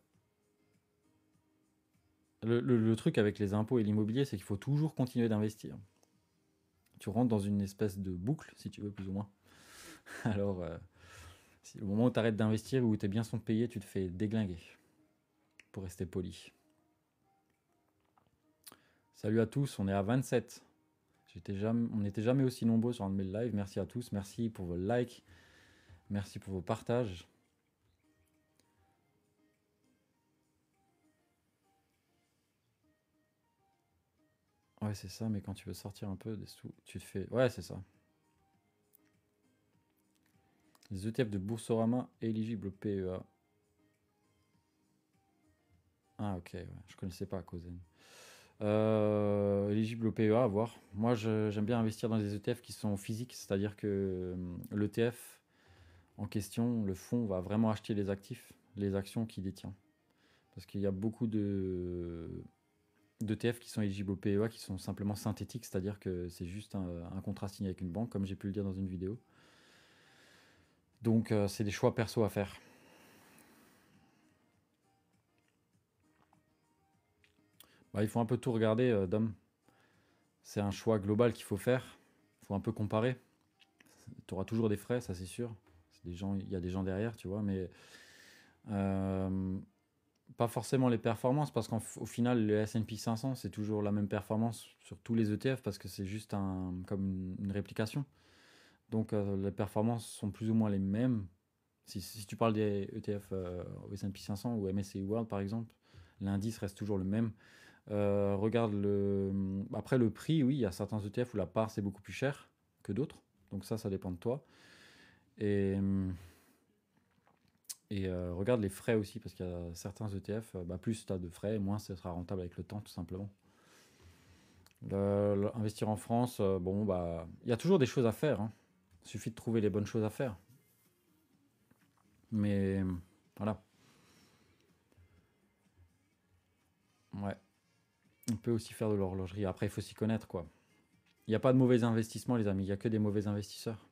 Le truc avec les impôts et l'immobilier, c'est qu'il faut toujours continuer d'investir. Tu rentres dans une espèce de boucle, si tu veux, plus ou moins. Alors, si, au moment où tu arrêtes d'investir ou où tes biens sont payés, tu te fais déglinguer, pour rester poli. Salut à tous, on est à 27. On n'était jamais aussi nombreux sur un de mes lives. Merci à tous, merci pour vos likes, merci pour vos partages. Ouais, c'est ça, mais quand tu veux sortir un peu des sous, tu te fais. Ouais, c'est ça. Les ETF de Boursorama éligibles au PEA. Ah ok, ouais, je connaissais pas Cosen. Éligible au PEA, à voir. Moi, j'aime bien investir dans des ETF qui sont physiques, c'est-à-dire que l'ETF en question, le fonds va vraiment acheter les actifs, les actions qu'il détient. Parce qu'il y a beaucoup d'ETF qui sont éligibles au PEA qui sont simplement synthétiques, c'est-à-dire que c'est juste un contrat signé avec une banque, comme j'ai pu le dire dans une vidéo. Donc, c'est des choix perso à faire. Bah, il faut un peu tout regarder, Dom. C'est un choix global qu'il faut faire. Il faut un peu comparer. Tu auras toujours des frais, ça c'est sûr. Des gens, il y a des gens derrière, tu vois, mais euh, pas forcément les performances, parce qu'au final, le S&P 500, c'est toujours la même performance sur tous les ETF, parce que c'est juste comme une réplication. Donc les performances sont plus ou moins les mêmes. Si tu parles des ETF au S&P 500 ou MSCI World par exemple, l'indice reste toujours le même. Regarde après le prix, oui, il y a certains ETF où la part c'est beaucoup plus cher que d'autres. Donc ça dépend de toi. Et, regarde les frais aussi, parce qu'il y a certains ETF, plus tu as de frais, moins ce sera rentable avec le temps, tout simplement. Investir en France, il y a toujours des choses à faire, hein. Il suffit de trouver les bonnes choses à faire. Mais voilà, ouais. On peut aussi faire de l'horlogerie. Après, il faut s'y connaître, quoi. Il n'y a pas de mauvais investissements, les amis. Il n'y a que des mauvais investisseurs.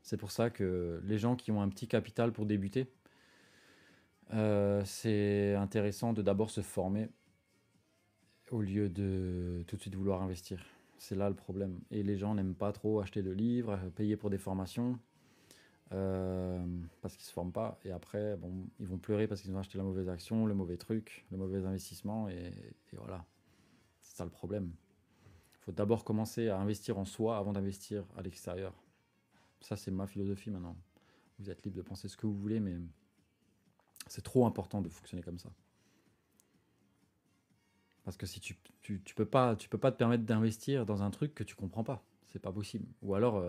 C'est pour ça que les gens qui ont un petit capital pour débuter, c'est intéressant de d'abord se former au lieu de tout de suite vouloir investir. C'est là le problème. Et les gens n'aiment pas trop acheter de livres, payer pour des formations, parce qu'ils ne se forment pas. Et après, bon, ils vont pleurer parce qu'ils ont acheté la mauvaise action, le mauvais truc, le mauvais investissement. Et voilà, c'est ça le problème. Il faut d'abord commencer à investir en soi avant d'investir à l'extérieur. Ça, c'est ma philosophie maintenant. Vous êtes libre de penser ce que vous voulez, mais c'est trop important de fonctionner comme ça. Parce que si tu peux pas te permettre d'investir dans un truc que tu comprends pas. C'est pas possible. Ou alors,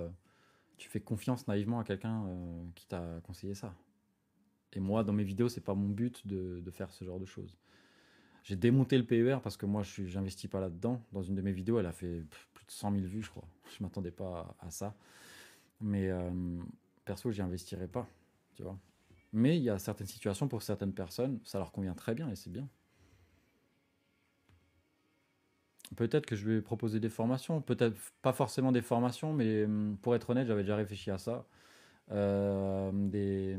tu fais confiance naïvement à quelqu'un qui t'a conseillé ça. Et moi, dans mes vidéos, c'est pas mon but de faire ce genre de choses. J'ai démonté le PER parce que moi, j'investis pas là-dedans. Dans une de mes vidéos, elle a fait plus de 100 000 vues, je crois. Je m'attendais pas à ça. Mais perso, j'y investirais pas, tu vois. Mais il y a certaines situations pour certaines personnes, ça leur convient très bien et c'est bien. Peut-être que je vais proposer des formations, peut-être pas forcément des formations, mais pour être honnête, j'avais déjà réfléchi à ça. Des,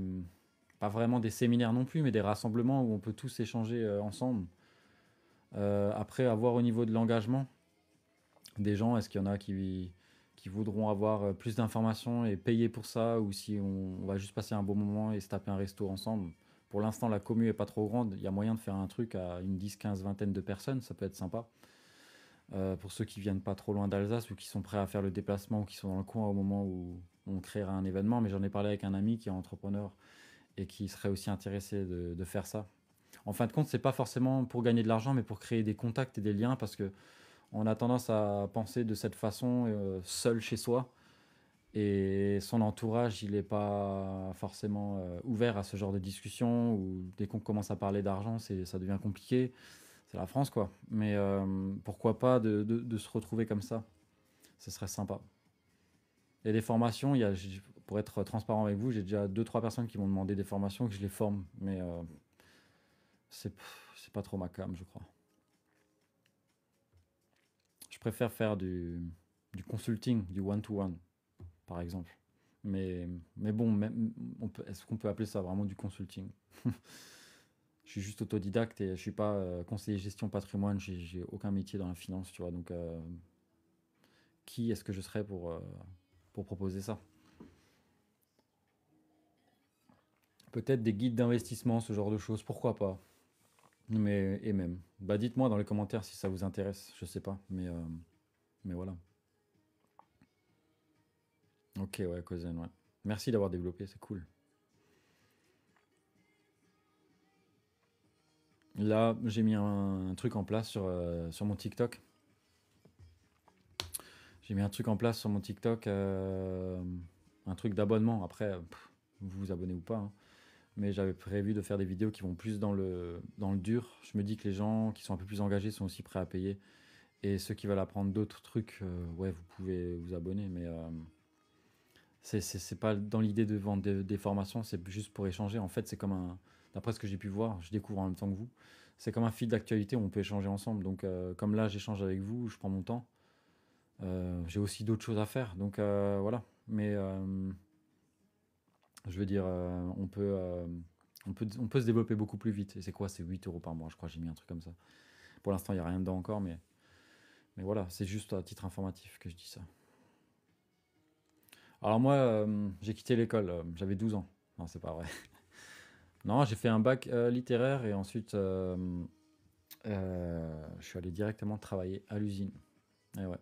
pas vraiment des séminaires non plus, mais des rassemblements où on peut tous échanger ensemble. Après, avoir au niveau de l'engagement des gens, est-ce qu'il y en a qui voudront avoir plus d'informations et payer pour ça, ou si on va juste passer un bon moment et se taper un resto ensemble. Pour l'instant, la commu est pas trop grande, il y a moyen de faire un truc à une 10, 15, vingtaine de personnes, ça peut être sympa. Pour ceux qui viennent pas trop loin d'Alsace ou qui sont prêts à faire le déplacement ou qui sont dans le coin au moment où on créera un événement, mais j'en ai parlé avec un ami qui est entrepreneur et qui serait aussi intéressé de faire ça. En fin de compte, c'est pas forcément pour gagner de l'argent, mais pour créer des contacts et des liens, parce que on a tendance à penser de cette façon, seul chez soi, et son entourage, il n'est pas forcément ouvert à ce genre de discussion, ou dès qu'on commence à parler d'argent, ça devient compliqué. C'est la France, quoi. Mais pourquoi pas de se retrouver comme ça? Ce serait sympa. Il y a des formations, pour être transparent avec vous, j'ai déjà deux trois personnes qui m'ont demandé des formations que je les forme, mais c'est c'est pas trop ma cam, je crois. Je préfère faire du consulting, du one-to-one, par exemple. Mais bon, est-ce qu'on peut appeler ça vraiment du consulting? Je suis juste autodidacte et je suis pas conseiller gestion patrimoine, j'ai aucun métier dans la finance, tu vois. Donc, qui est-ce que je serais pour proposer ça? Peut-être des guides d'investissement, ce genre de choses, pourquoi pas? Et même. Bah, dites-moi dans les commentaires si ça vous intéresse, je sais pas, mais voilà. Ok, ouais, Cousin, ouais. Merci d'avoir développé, c'est cool. Là, j'ai mis un truc en place sur mon TikTok. J'ai mis un truc en place sur mon TikTok, un truc d'abonnement. Après, vous vous abonnez ou pas, hein. Mais j'avais prévu de faire des vidéos qui vont plus dans le dur. Je me dis que les gens qui sont un peu plus engagés sont aussi prêts à payer. Et ceux qui veulent apprendre d'autres trucs, ouais, vous pouvez vous abonner. Mais c'est pas dans l'idée de vendre des formations, c'est juste pour échanger. En fait, c'est comme un. D'après ce que j'ai pu voir, je découvre en même temps que vous. C'est comme un fil d'actualité où on peut échanger ensemble. Donc, comme là, j'échange avec vous, je prends mon temps. J'ai aussi d'autres choses à faire. Donc, voilà. Mais je veux dire, on peut se développer beaucoup plus vite. Et c'est quoi? C'est 8 euros par mois, je crois. J'ai mis un truc comme ça. Pour l'instant, il n'y a rien dedans encore, mais voilà, c'est juste à titre informatif que je dis ça. Alors moi, j'ai quitté l'école, j'avais 12 ans. Non, c'est pas vrai. Non, j'ai fait un bac littéraire et ensuite, je suis allé directement travailler à l'usine. Et ouais.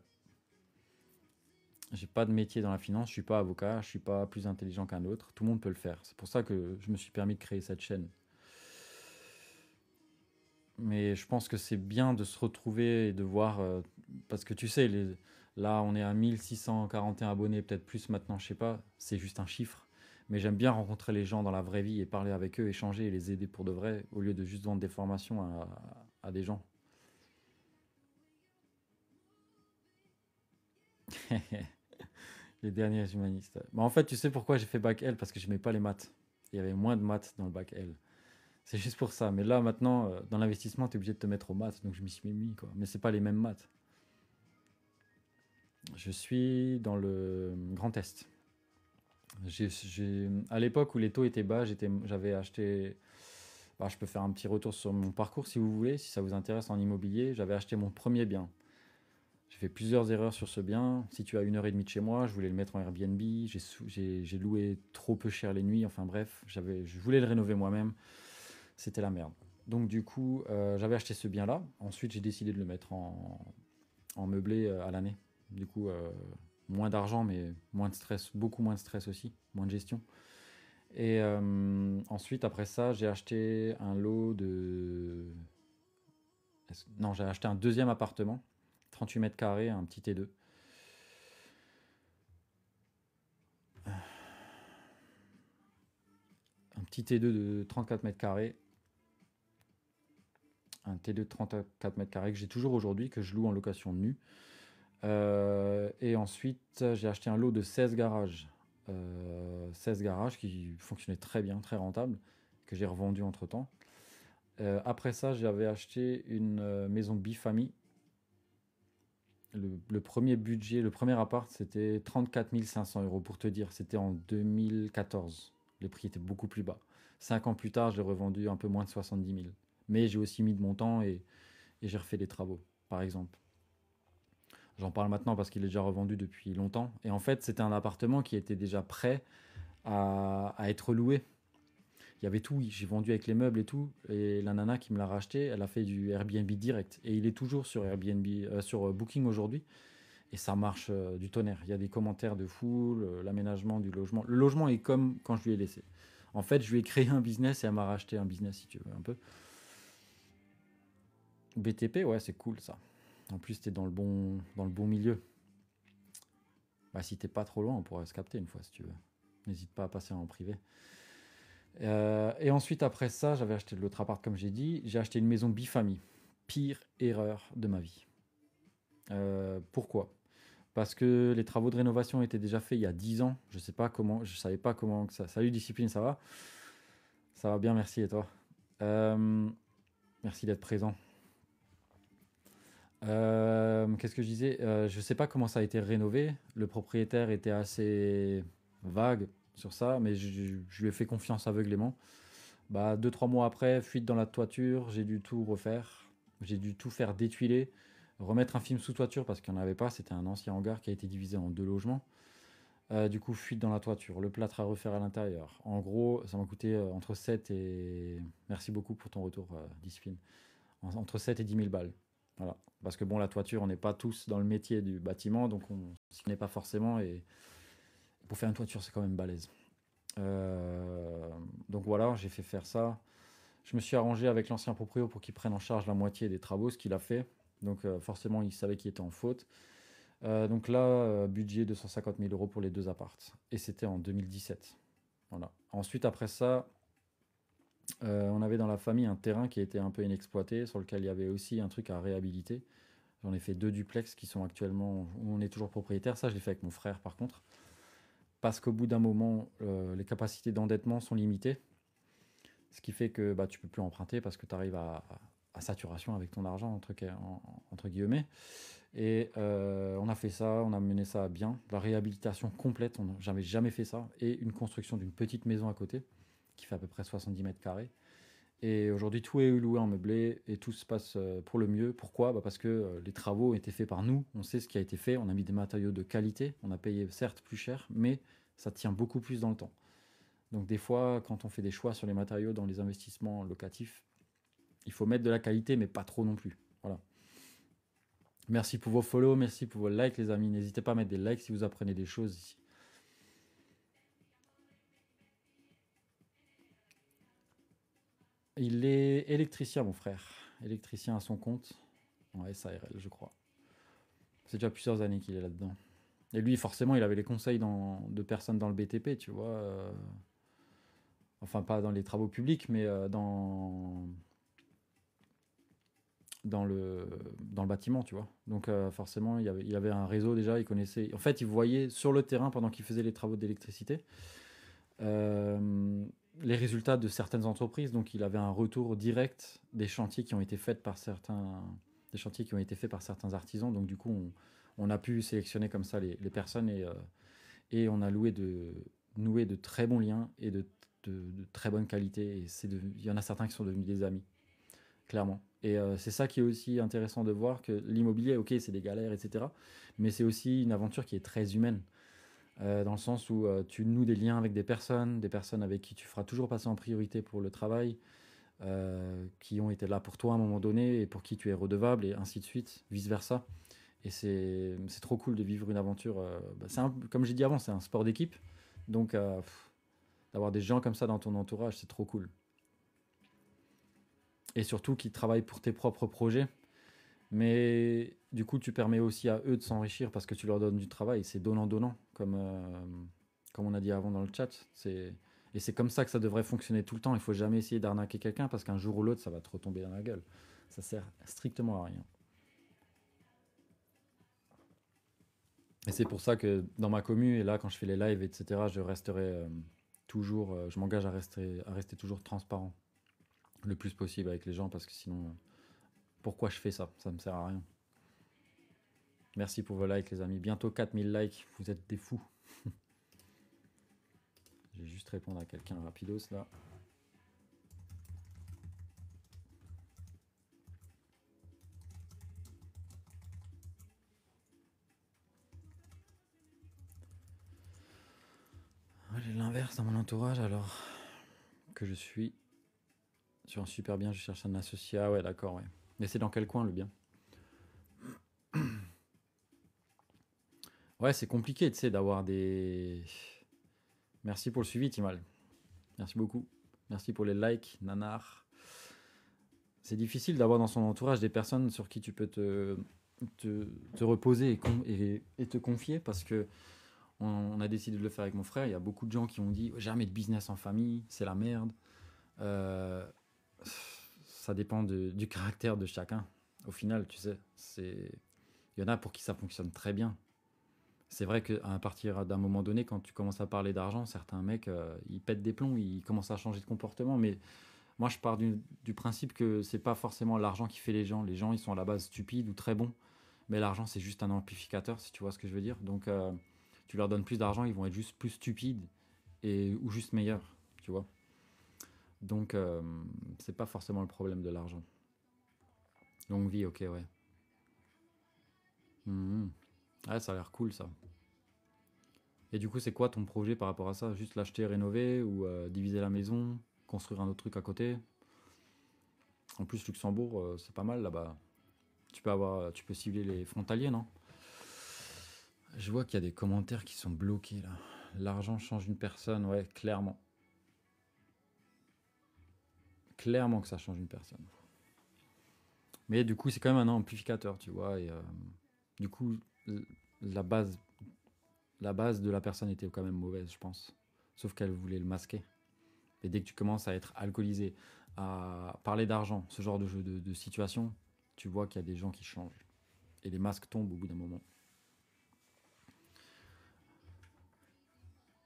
J'ai pas de métier dans la finance, je suis pas avocat, je suis pas plus intelligent qu'un autre. Tout le monde peut le faire. C'est pour ça que je me suis permis de créer cette chaîne. Mais je pense que c'est bien de se retrouver et de voir, parce que tu sais, là on est à 1641 abonnés, peut-être plus maintenant, je sais pas, c'est juste un chiffre. Mais j'aime bien rencontrer les gens dans la vraie vie et parler avec eux, échanger et les aider pour de vrai, au lieu de juste vendre des formations à des gens. Les derniers humanistes. Bah, en fait, tu sais pourquoi j'ai fait bac L? Parce que je n'aimais pas les maths. Il y avait moins de maths dans le bac L. C'est juste pour ça. Mais là, maintenant, dans l'investissement, tu es obligé de te mettre aux maths. Donc je m'y suis mis, quoi. Mais c'est pas les mêmes maths. Je suis dans le Grand Est. À l'époque où les taux étaient bas, j'avais acheté. Bah, je peux faire un petit retour sur mon parcours si vous voulez, si ça vous intéresse en immobilier. J'avais acheté mon premier bien. J'ai fait plusieurs erreurs sur ce bien. Situé à 1 heure et demie de chez moi, je voulais le mettre en Airbnb. J'ai loué trop peu cher les nuits. Enfin bref, je voulais le rénover moi-même. C'était la merde. Donc du coup, j'avais acheté ce bien-là. Ensuite, j'ai décidé de le mettre en meublé à l'année. Du coup, moins d'argent, mais moins de stress, beaucoup moins de stress aussi, moins de gestion. Et ensuite, après ça, j'ai acheté un lot de. Non, j'ai acheté un deuxième appartement, 38 mètres carrés, un petit T2. Un petit T2 de 34 mètres carrés. Un T2 de 34 mètres carrés que j'ai toujours aujourd'hui, que je loue en location nue. Et ensuite, j'ai acheté un lot de 16 garages. 16 garages qui fonctionnaient très bien, très rentables, que j'ai revendu entre-temps. Après ça, j'avais acheté une maison bifamille. Le premier budget, le premier appart, c'était 34 500 euros pour te dire. C'était en 2014. Les prix étaient beaucoup plus bas. 5 ans plus tard, je l'ai revendu un peu moins de 70 000. Mais j'ai aussi mis de mon temps et j'ai refait des travaux, par exemple. J'en parle maintenant parce qu'il est déjà revendu depuis longtemps. Et en fait, c'était un appartement qui était déjà prêt à être loué. Il y avait tout, oui, j'ai vendu avec les meubles et tout. Et la nana qui me l'a racheté, elle a fait du Airbnb direct. Et il est toujours sur Airbnb, sur Booking aujourd'hui. Et ça marche du tonnerre. Il y a des commentaires de fou, l'aménagement du logement. Le logement est comme quand je lui ai laissé. En fait, je lui ai créé un business et elle m'a racheté un business, si tu veux, un peu. BTP, ouais, c'est cool ça. En plus, t'es dans le bon milieu. Bah, si t'es pas trop loin, on pourrait se capter une fois si tu veux. N'hésite pas à passer en privé. Et ensuite, après ça, j'avais acheté l'autre appart, comme j'ai dit. J'ai acheté une maison bifamille. Pire erreur de ma vie. Pourquoi? Parce que les travaux de rénovation étaient déjà faits il y a 10 ans. Je sais pas comment, je savais pas comment que ça. Salut Discipline, ça va? Ça va bien, merci et toi? Euh, Merci d'être présent. Qu'est-ce que je disais? Je sais pas comment ça a été rénové. Le propriétaire était assez vague sur ça, mais je lui ai fait confiance aveuglément. Bah, 2, 3 mois après, fuite dans la toiture, j'ai dû tout refaire. J'ai dû tout faire détuiler, remettre un film sous toiture parce qu'il n'y en avait pas. C'était un ancien hangar qui a été divisé en deux logements. Du coup, fuite dans la toiture, le plâtre à refaire à l'intérieur. En gros, ça m'a coûté entre 7 et. Merci beaucoup pour ton retour, Discipline. Entre 7 et 10 000 balles. Voilà. Parce que bon, la toiture, on n'est pas tous dans le métier du bâtiment, donc on s'y connaît pas forcément. Et pour faire une toiture, c'est quand même balèze. Euh, donc voilà, j'ai fait faire ça. Je me suis arrangé avec l'ancien proprio pour qu'il prenne en charge la moitié des travaux, ce qu'il a fait. Donc forcément, il savait qu'il était en faute. Donc là, budget 250 000 euros pour les deux appartes. Et c'était en 2017. Voilà. Ensuite, après ça, on avait dans la famille un terrain qui était un peu inexploité, sur lequel il y avait aussi un truc à réhabiliter. J'en ai fait 2 duplex qui sont actuellement où on est toujours propriétaire. Ça, je l'ai fait avec mon frère, par contre. Parce qu'au bout d'un moment, les capacités d'endettement sont limitées. Ce qui fait que bah, tu peux plus emprunter parce que tu arrives à saturation avec ton argent, entre guillemets. Et on a fait ça, on a mené ça à bien. La réhabilitation complète, j'avais jamais fait ça. Et une construction d'une petite maison à côté, qui fait à peu près 70 mètres carrés. Et aujourd'hui, tout est loué en meublé et tout se passe pour le mieux. Pourquoi? Bah parce que les travaux ont été faits par nous. On sait ce qui a été fait. On a mis des matériaux de qualité. On a payé certes plus cher, mais ça tient beaucoup plus dans le temps. Donc des fois, quand on fait des choix sur les matériaux dans les investissements locatifs, il faut mettre de la qualité, mais pas trop non plus. Voilà. Merci pour vos follow, merci pour vos likes, les amis. N'hésitez pas à mettre des likes si vous apprenez des choses ici. Il est électricien, mon frère. Électricien à son compte. Ouais, SARL, je crois. C'est déjà plusieurs années qu'il est là-dedans. Et lui, forcément, il avait les conseils de personnes dans le BTP, tu vois. Enfin, pas dans les travaux publics, mais dans le bâtiment, tu vois. Donc forcément, il avait un réseau déjà, il connaissait. En fait, il voyait sur le terrain pendant qu'il faisait les travaux d'électricité euh, les résultats de certaines entreprises. Donc il avait un retour direct des chantiers qui ont été faits par certains artisans. Donc du coup, on a pu sélectionner comme ça les personnes et on a noué de très bons liens et de très bonne qualité. Et il y en a certains qui sont devenus des amis, clairement. Et c'est ça qui est aussi intéressant de voir que l'immobilier, ok, c'est des galères, etc. Mais c'est aussi une aventure qui est très humaine, dans le sens où tu noues des liens avec des personnes avec qui tu feras toujours passer en priorité pour le travail, qui ont été là pour toi à un moment donné et pour qui tu es redevable, et ainsi de suite, vice-versa. Et c'est trop cool de vivre une aventure. Bah, comme j'ai dit avant, c'est un sport d'équipe. Donc, d'avoir des gens comme ça dans ton entourage, c'est trop cool. Et surtout qui travaillent pour tes propres projets. Mais du coup, tu permets aussi à eux de s'enrichir parce que tu leur donnes du travail. C'est donnant-donnant, comme on a dit avant dans le chat. Et c'est comme ça que ça devrait fonctionner tout le temps. Il faut jamais essayer d'arnaquer quelqu'un parce qu'un jour ou l'autre, ça va te retomber dans la gueule. Ça sert strictement à rien. Et c'est pour ça que dans ma commu, et là, quand je fais les lives, etc., je resterai toujours, je m'engage à rester toujours transparent le plus possible avec les gens parce que sinon, pourquoi je fais ça? Ça me sert à rien. Merci pour vos likes, les amis. Bientôt 4000 likes. Vous êtes des fous. Je vais juste répondre à quelqu'un rapidos là. J'ai l'inverse dans mon entourage alors que je suis sur un super bien. Je cherche un associé. Ah ouais, d'accord, ouais. Mais c'est dans quel coin le bien? Ouais, c'est compliqué, tu sais, d'avoir des. Merci pour le suivi, Timal. Merci beaucoup. Merci pour les likes, nanar. C'est difficile d'avoir dans son entourage des personnes sur qui tu peux te reposer et te confier parce que on a décidé de le faire avec mon frère. Il y a beaucoup de gens qui ont dit jamais de business en famille, c'est la merde. Euh, Ça dépend du caractère de chacun. Au final, tu sais, il y en a pour qui ça fonctionne très bien. C'est vrai qu'à partir d'un moment donné, quand tu commences à parler d'argent, certains mecs, ils pètent des plombs, ils commencent à changer de comportement. Mais moi, je pars du principe que c'est pas forcément l'argent qui fait les gens. Les gens, ils sont à la base stupides ou très bons. Mais l'argent, c'est juste un amplificateur, si tu vois ce que je veux dire. Donc, tu leur donnes plus d'argent, ils vont être juste plus stupides ou juste meilleurs, tu vois. Donc, c'est pas forcément le problème de l'argent. Longue vie, ok, ouais. Mhm. Ouais, ça a l'air cool ça. Et du coup, c'est quoi ton projet par rapport à ça? Juste l'acheter, rénover ou diviser la maison, construire un autre truc à côté? En plus, Luxembourg, c'est pas mal là-bas. Tu peux cibler les frontaliers, non? Je vois qu'il y a des commentaires qui sont bloqués là. L'argent change une personne, ouais, clairement. Clairement que ça change une personne. Mais du coup, c'est quand même un amplificateur, tu vois. Et du coup, la base, la base de la personne était quand même mauvaise, je pense. Sauf qu'elle voulait le masquer. Et dès que tu commences à être alcoolisé, à parler d'argent, ce genre de situation, tu vois qu'il y a des gens qui changent. Et les masques tombent au bout d'un moment.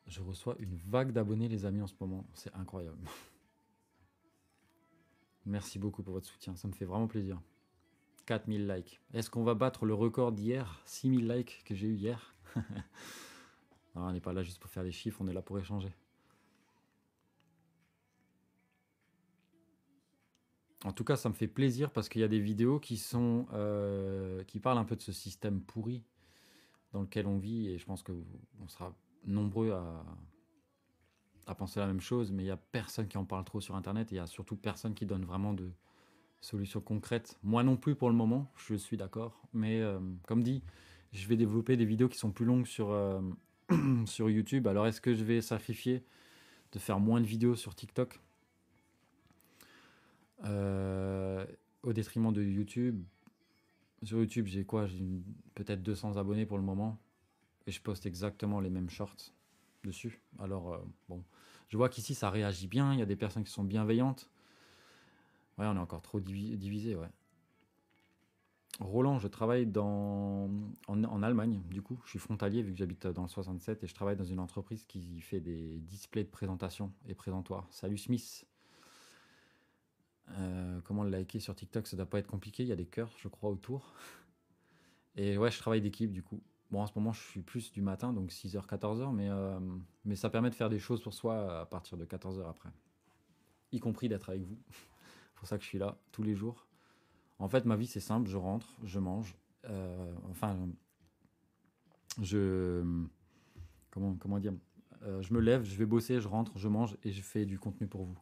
Je reçois une vague d'abonnés, les amis, en ce moment. C'est incroyable. Merci beaucoup pour votre soutien. Ça me fait vraiment plaisir. 4000 likes. Est-ce qu'on va battre le record d'hier? 6000 likes que j'ai eu hier. Non, on n'est pas là juste pour faire des chiffres, on est là pour échanger. En tout cas, ça me fait plaisir parce qu'il y a des vidéos qui parlent un peu de ce système pourri dans lequel on vit, et je pense qu'on sera nombreux à penser la même chose, mais il n'y a personne qui en parle trop sur Internet, et il n'y a surtout personne qui donne vraiment de solutions concrètes. Moi non plus pour le moment, je suis d'accord, mais comme dit, je vais développer des vidéos qui sont plus longues sur YouTube. Alors est-ce que je vais sacrifier de faire moins de vidéos sur TikTok au détriment de YouTube? Sur YouTube, j'ai quoi? J'ai peut-être 200 abonnés pour le moment. Et je poste exactement les mêmes shorts dessus. Alors, bon. Je vois qu'ici, ça réagit bien. Il y a des personnes qui sont bienveillantes. Ouais, on est encore trop divisé, ouais. Roland, je travaille en Allemagne, du coup. Je suis frontalier vu que j'habite dans le 67 et je travaille dans une entreprise qui fait des displays de présentation et présentoirs. Salut Smith. Comment le liker sur TikTok? Ça doit pas être compliqué. Il y a des cœurs, je crois, autour. Et ouais, je travaille d'équipe, du coup. Bon, en ce moment, je suis plus du matin, donc 6h, 14h, mais ça permet de faire des choses pour soi à partir de 14h après. Y compris d'être avec vous. C'est pour ça que je suis là tous les jours. En fait, ma vie, c'est simple. Je rentre, je mange. Enfin, je... Comment dire? Je me lève, je vais bosser, je rentre, je mange et je fais du contenu pour vous.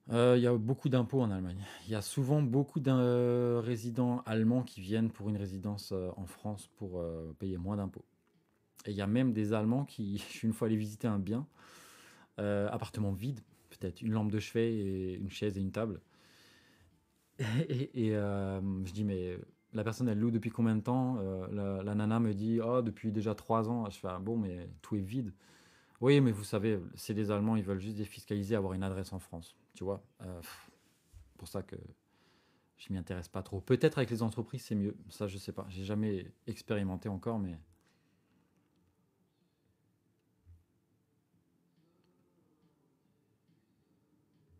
Il y a beaucoup d'impôts en Allemagne. Il y a souvent beaucoup de résidents allemands qui viennent pour une résidence en France pour payer moins d'impôts. Et il y a même des Allemands qui, je suis une fois allé visiter un bien, appartement vide, peut-être une lampe de chevet et une chaise et une table. Et je dis, mais la personne, elle loue depuis combien de temps? La nana me dit, oh, depuis déjà 3 ans. Je fais, ah, bon, mais tout est vide. Oui, mais vous savez, c'est des Allemands, ils veulent juste défiscaliser, avoir une adresse en France. Tu vois, pour ça que je m'y intéresse pas trop. Peut-être avec les entreprises, c'est mieux. Ça, je sais pas. J'ai jamais expérimenté encore, mais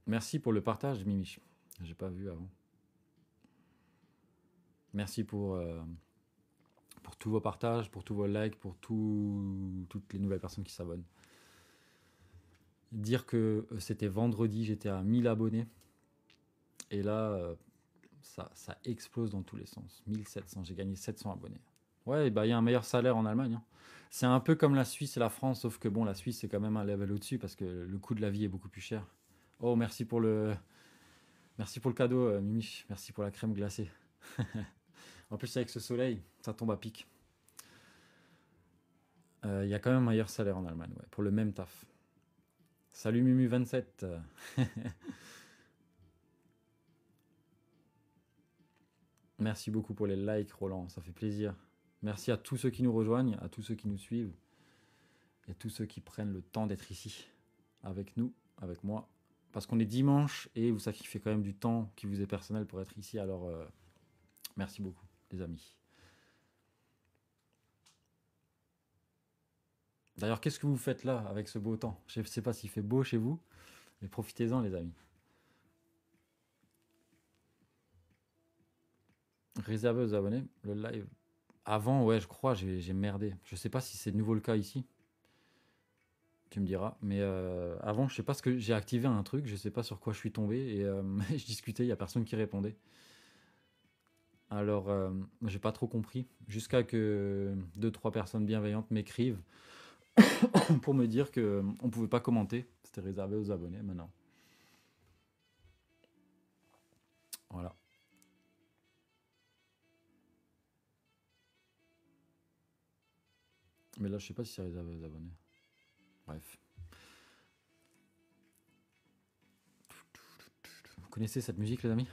merci pour le partage, Mimich. J'ai pas vu avant. Merci pour tous vos partages, pour tous vos likes, pour toutes les nouvelles personnes qui s'abonnent. Dire que c'était vendredi, j'étais à 1000 abonnés. Et là, ça explose dans tous les sens. 1700, j'ai gagné 700 abonnés. Ouais, bah, il y a un meilleur salaire en Allemagne, hein. C'est un peu comme la Suisse et la France, sauf que bon, la Suisse, c'est quand même un level au-dessus parce que le coût de la vie est beaucoup plus cher. Oh, merci pour le cadeau, Mimi. Merci pour la crème glacée. En plus, avec ce soleil, ça tombe à pic. Il y a quand même un meilleur salaire en Allemagne, ouais, pour le même taf. Salut Mumu27. Merci beaucoup pour les likes, Roland, ça fait plaisir. Merci à tous ceux qui nous rejoignent, à tous ceux qui nous suivent, et tous ceux qui prennent le temps d'être ici, avec nous, avec moi. Parce qu'on est dimanche, et vous sacrifiez quand même du temps qui vous est personnel pour être ici, alors merci beaucoup, les amis. D'ailleurs, qu'est-ce que vous faites là, avec ce beau temps? Je ne sais pas s'il fait beau chez vous, mais profitez-en, les amis. Réservez aux abonnés, le live. Avant, ouais, je crois, j'ai merdé. Je sais pas si c'est de nouveau le cas ici. Tu me diras. Mais avant, je sais pas ce que j'ai activé un truc, je sais pas sur quoi je suis tombé et je discutais, il y a personne qui répondait. Alors, j'ai pas trop compris jusqu'à que deux trois personnes bienveillantes m'écrivent pour me dire que on pouvait pas commenter. C'était réservé aux abonnés maintenant. Voilà. Mais là, je sais pas si c'est réservé aux abonnés. Bref. Vous connaissez cette musique, les amis?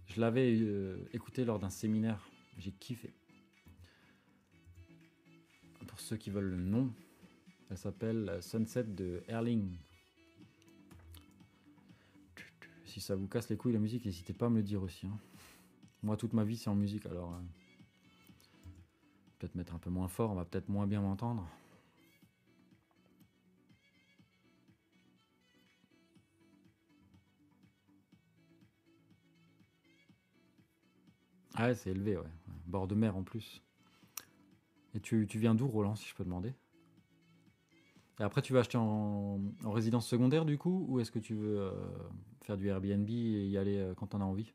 Je l'avais écoutée lors d'un séminaire. J'ai kiffé. Pour ceux qui veulent le nom, Elle s'appelle Sunset de Erling. Si ça vous casse les couilles la musique, n'hésitez pas à me le dire aussi. Hein. Moi, toute ma vie, c'est en musique, alors... peut-être mettre un peu moins fort, on va peut-être moins bien m'entendre. Ah ouais, c'est élevé, ouais. Bord de mer en plus. Et tu viens d'où, Roland, si je peux demander? Et après, tu vas acheter en résidence secondaire, du coup? Ou est-ce que tu veux faire du Airbnb et y aller quand t'en as envie?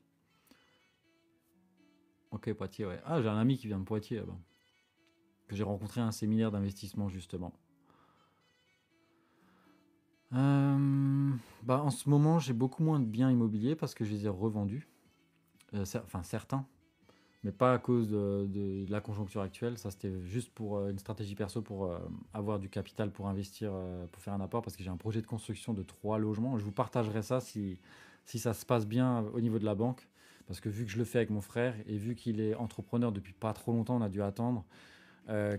Ok, Poitiers, ouais. Ah, j'ai un ami qui vient de Poitiers, là-bas. Que j'ai rencontré à un séminaire d'investissement, justement. Bah, en ce moment, j'ai beaucoup moins de biens immobiliers parce que je les ai revendus. Enfin, certains. Mais pas à cause de la conjoncture actuelle. Ça, c'était juste pour une stratégie perso pour avoir du capital pour investir, pour faire un apport, parce que j'ai un projet de construction de 3 logements. Je vous partagerai ça si ça se passe bien au niveau de la banque. Parce que vu que je le fais avec mon frère et vu qu'il est entrepreneur depuis pas trop longtemps, on a dû attendre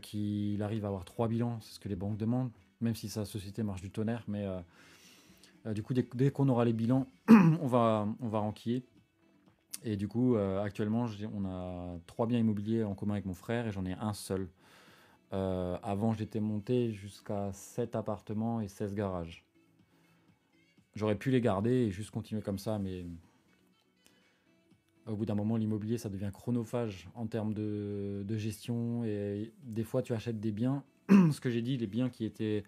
qu'il arrive à avoir 3 bilans. C'est ce que les banques demandent, même si sa société marche du tonnerre. Mais du coup, dès qu'on aura les bilans, on va enquiller. Et du coup, actuellement, on a 3 biens immobiliers en commun avec mon frère et j'en ai un seul. Avant, j'étais monté jusqu'à 7 appartements et 16 garages. J'aurais pu les garder et juste continuer comme ça, mais au bout d'un moment, l'immobilier, ça devient chronophage en termes de gestion. Et des fois, tu achètes des biens, ce que j'ai dit, les biens qui étaient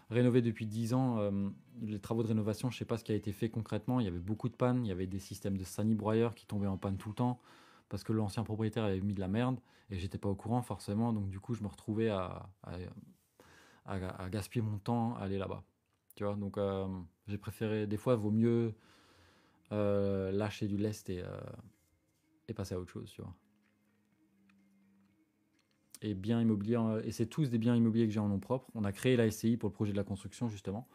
rénovés depuis 10 ans, les travaux de rénovation, je ne sais pas ce qui a été fait concrètement. Il y avait beaucoup de pannes, il y avait des systèmes de sani-broyeurs qui tombaient en panne tout le temps parce que l'ancien propriétaire avait mis de la merde et j'étais pas au courant forcément. Donc du coup, je me retrouvais à gaspiller mon temps à aller là-bas. Tu vois, donc j'ai préféré, des fois, il vaut mieux lâcher du lest et passer à autre chose, tu vois. Et biens immobiliers, et c'est tous des biens immobiliers que j'ai en nom propre. On a créé la SCI pour le projet de la construction, justement.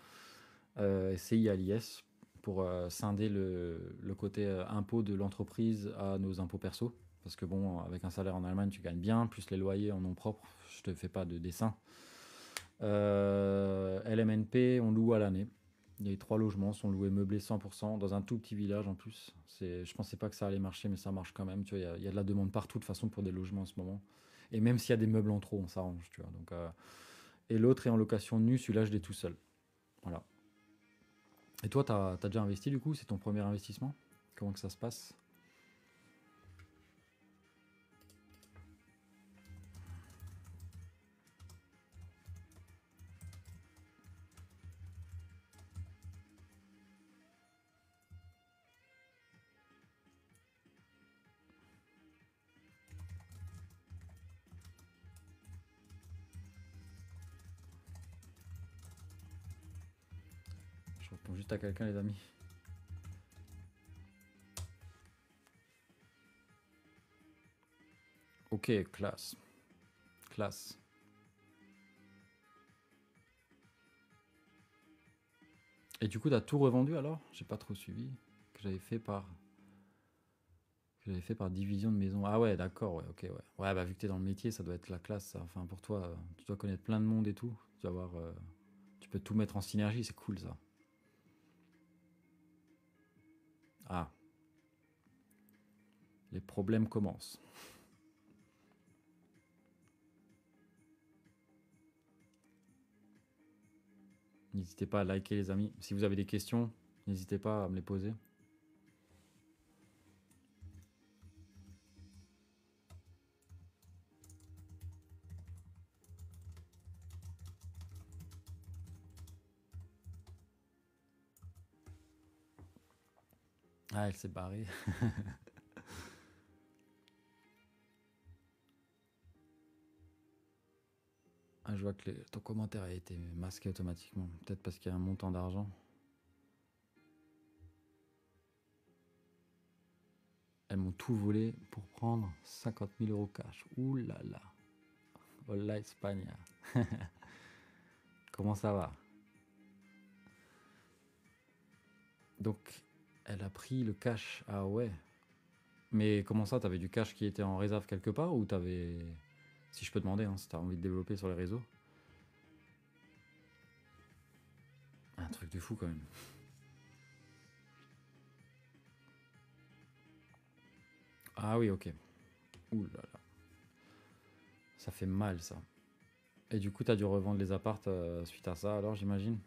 SCI à l'IS pour scinder le côté impôt de l'entreprise à nos impôts perso. Parce que bon, avec un salaire en Allemagne, tu gagnes bien, plus les loyers en nom propre, je te fais pas de dessin. LMNP, on loue à l'année. Les 3 logements sont loués meublés 100% dans un tout petit village en plus. Je pensais pas que ça allait marcher, mais ça marche quand même. Tu vois, il y a de la demande partout de toute façon pour des logements en ce moment. Et même s'il y a des meubles en trop, on s'arrange, tu vois. Donc, et l'autre est en location nue, celui-là je l'ai tout seul. Voilà. Et toi, t'as déjà investi du coup? C'est ton premier investissement? Comment que ça se passe? Je réponds juste à quelqu'un, les amis. Ok, classe. Classe. Et du coup, t'as tout revendu alors? J'ai pas trop suivi. Que j'avais fait par division de maison. Ah ouais, d'accord, ouais, ok, ouais. Ouais, bah vu que t'es dans le métier, ça doit être la classe, ça. Enfin, pour toi, tu dois connaître plein de monde et tout. Tu dois avoir, tu peux tout mettre en synergie, c'est cool ça. Ah, les problèmes commencent. N'hésitez pas à liker les amis. Si vous avez des questions, n'hésitez pas à me les poser. Ah, elle s'est barrée. Ah, je vois que ton commentaire a été masqué automatiquement. Peut-être parce qu'il y a un montant d'argent. Elles m'ont tout volé pour prendre 50 000 € cash. Ouh là là. Hola España. Comment ça va? Donc, elle a pris le cash. Ah ouais. Mais comment ça, t'avais du cash qui était en réserve quelque part ou t'avais... Si je peux demander, hein, si t'as envie de développer sur les réseaux. Un truc de fou quand même. Ah oui, ok. Ouh là là. Ça fait mal ça. Et du coup, t'as dû revendre les appartes suite à ça, alors j'imagine.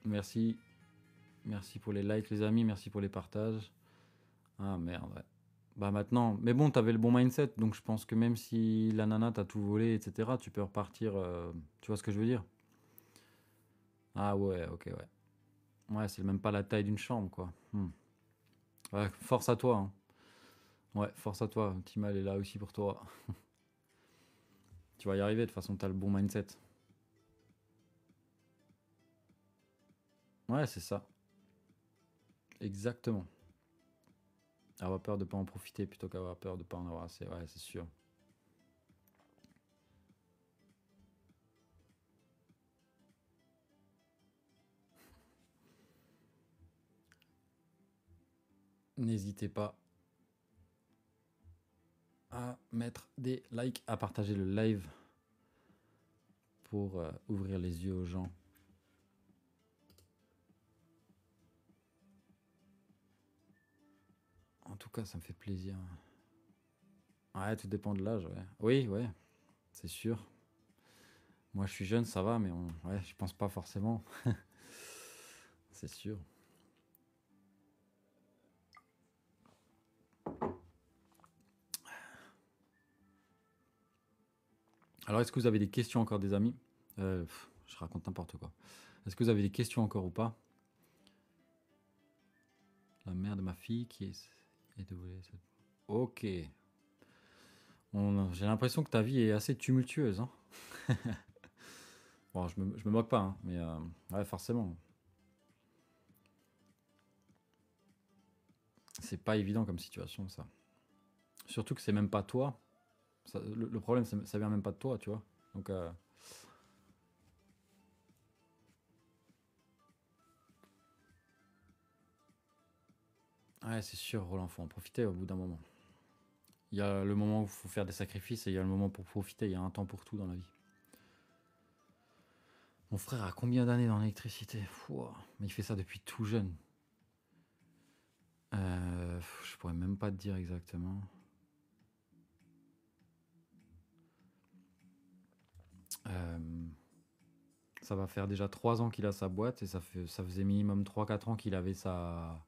Merci. Merci pour les likes, les amis. Merci pour les partages. Ah merde, ouais. Bah maintenant. Mais bon, t'avais le bon mindset. Donc je pense que même si la nana t'a tout volé, etc., tu peux repartir. Tu vois ce que je veux dire? Ah ouais, ok, ouais. Ouais, c'est même pas la taille d'une chambre, quoi. Ouais, force à toi, hein. Ouais, force à toi. Timal est là aussi pour toi. Tu vas y arriver, de toute façon, t'as le bon mindset. Ouais, c'est ça. Exactement. Avoir peur de pas en profiter plutôt qu'avoir peur de pas en avoir assez. Ouais, c'est sûr. N'hésitez pas à mettre des likes, à partager le live pour ouvrir les yeux aux gens. En tout cas, ça me fait plaisir. Ouais, tout dépend de l'âge, ouais. Oui, ouais, c'est sûr. Moi, je suis jeune, ça va, mais ouais, je pense pas forcément. C'est sûr. Alors, est-ce que vous avez des questions encore, des amis? Je raconte n'importe quoi. Est-ce que vous avez des questions encore ou pas? La mère de ma fille qui est de voler. Ok. J'ai l'impression que ta vie est assez tumultueuse, hein. Bon, je me moque pas, hein, mais ouais, forcément. C'est pas évident comme situation, ça. Surtout que c'est même pas toi. Le problème, ça vient même pas de toi, tu vois. Donc, ouais, c'est sûr, Roland, faut en profiter au bout d'un moment. Il y a le moment où il faut faire des sacrifices et il y a le moment pour profiter. Il y a un temps pour tout dans la vie. Mon frère a combien d'années dans l'électricité? Mais il fait ça depuis tout jeune. Je pourrais même pas te dire exactement. Euh, Ça va faire déjà 3 ans qu'il a sa boîte et ça faisait minimum 3-4 ans qu'il avait sa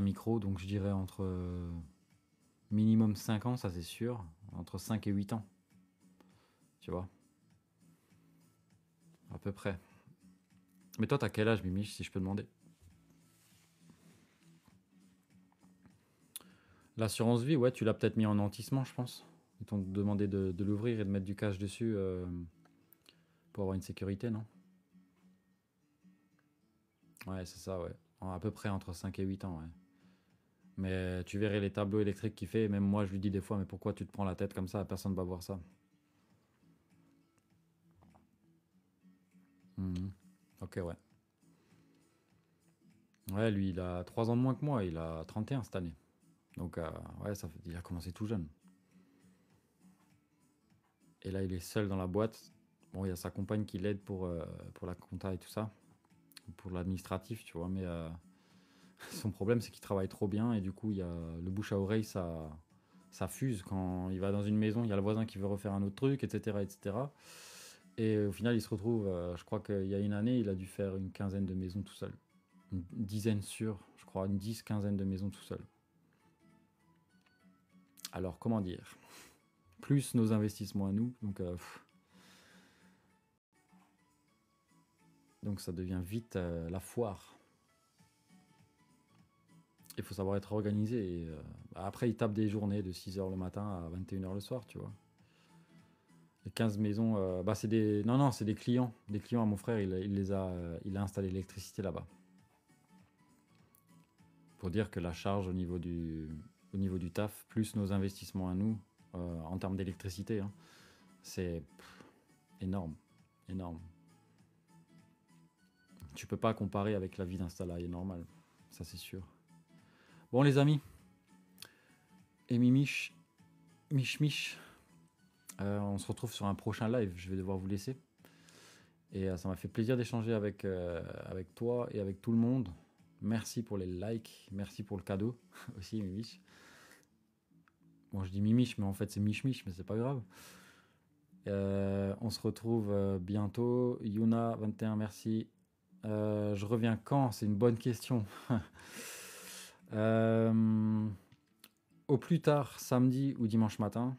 micro. Donc je dirais entre minimum 5 ans, ça c'est sûr. Entre 5 et 8 ans, tu vois, à peu près. Mais toi, t'as quel âge, Mimiche, si je peux demander? L'assurance vie, ouais, tu l'as peut-être mis en nantissement, je pense. Ils t'ont demandé de l'ouvrir et de mettre du cash dessus pour avoir une sécurité, non? Ouais, c'est ça, ouais. À peu près entre 5 et 8 ans, ouais. Mais tu verrais les tableaux électriques qu'il fait, et même moi je lui dis des fois, mais pourquoi tu te prends la tête comme ça? Personne ne va voir ça. Mhm. Ok, ouais. Ouais, lui, il a 3 ans de moins que moi, il a 31 cette année. Donc, ouais, il a commencé tout jeune. Et là, il est seul dans la boîte. Bon, il y a sa compagne qui l'aide pour la compta et tout ça, pour l'administratif, tu vois, mais son problème, c'est qu'il travaille trop bien et du coup, il y a le bouche à oreille, ça fuse quand il va dans une maison, il y a le voisin qui veut refaire un autre truc, etc. etc. Et au final, il se retrouve, je crois qu'il y a une année, il a dû faire une quinzaine de maisons tout seul. Une dizaine sur, je crois, une 10, 15aine de maisons tout seul. Alors, comment dire? Plus nos investissements à nous, donc ça devient vite la foire. Il faut savoir être organisé. Et, après, il tape des journées de 6 heures le matin à 21 heures le soir, tu vois. Les 15 maisons, bah c'est des. Non, non, c'est des clients. Des clients à mon frère, il a installé l'électricité là-bas. Pour dire que la charge au niveau du taf, plus nos investissements à nous, en termes d'électricité, hein, c'est énorme. Énorme. Tu peux pas comparer avec la vie d'un salarié normal. Ça, c'est sûr. Bon, les amis, et Mimiche, Mich Mich. On se retrouve sur un prochain live. Je vais devoir vous laisser. Et ça m'a fait plaisir d'échanger avec toi et avec tout le monde. Merci pour les likes. Merci pour le cadeau aussi, Mimich. Bon, je dis Mimich, mais en fait c'est Mich Mich, mais c'est pas grave. On se retrouve bientôt. Yuna 21, merci. Je reviens quand? C'est une bonne question. Au plus tard, samedi ou dimanche matin,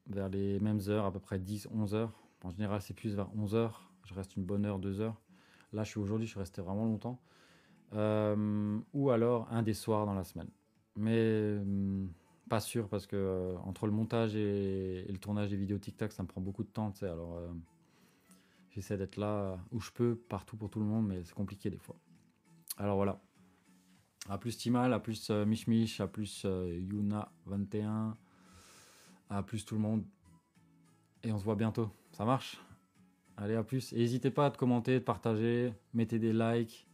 vers les mêmes heures, à peu près 10-11 heures. En général, c'est plus vers 11 heures. Je reste une bonne heure, 2 heures. Là, aujourd'hui, je suis resté vraiment longtemps. Ou alors un des soirs dans la semaine. Mais pas sûr parce que entre le montage et le tournage des vidéos TikTok, ça me prend beaucoup de temps. Tu sais, alors j'essaie d'être là où je peux, partout pour tout le monde, mais c'est compliqué des fois. Alors voilà. À plus Timal, à plus Mich Mich, à plus Yuna 21, à plus tout le monde. Et on se voit bientôt. Ça marche? Allez, à plus. Et n'hésitez pas à commenter, de partager, mettez des likes.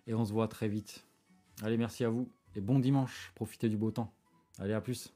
Et on se voit très vite. Allez, merci à vous. Et bon dimanche. Profitez du beau temps. Allez, à plus.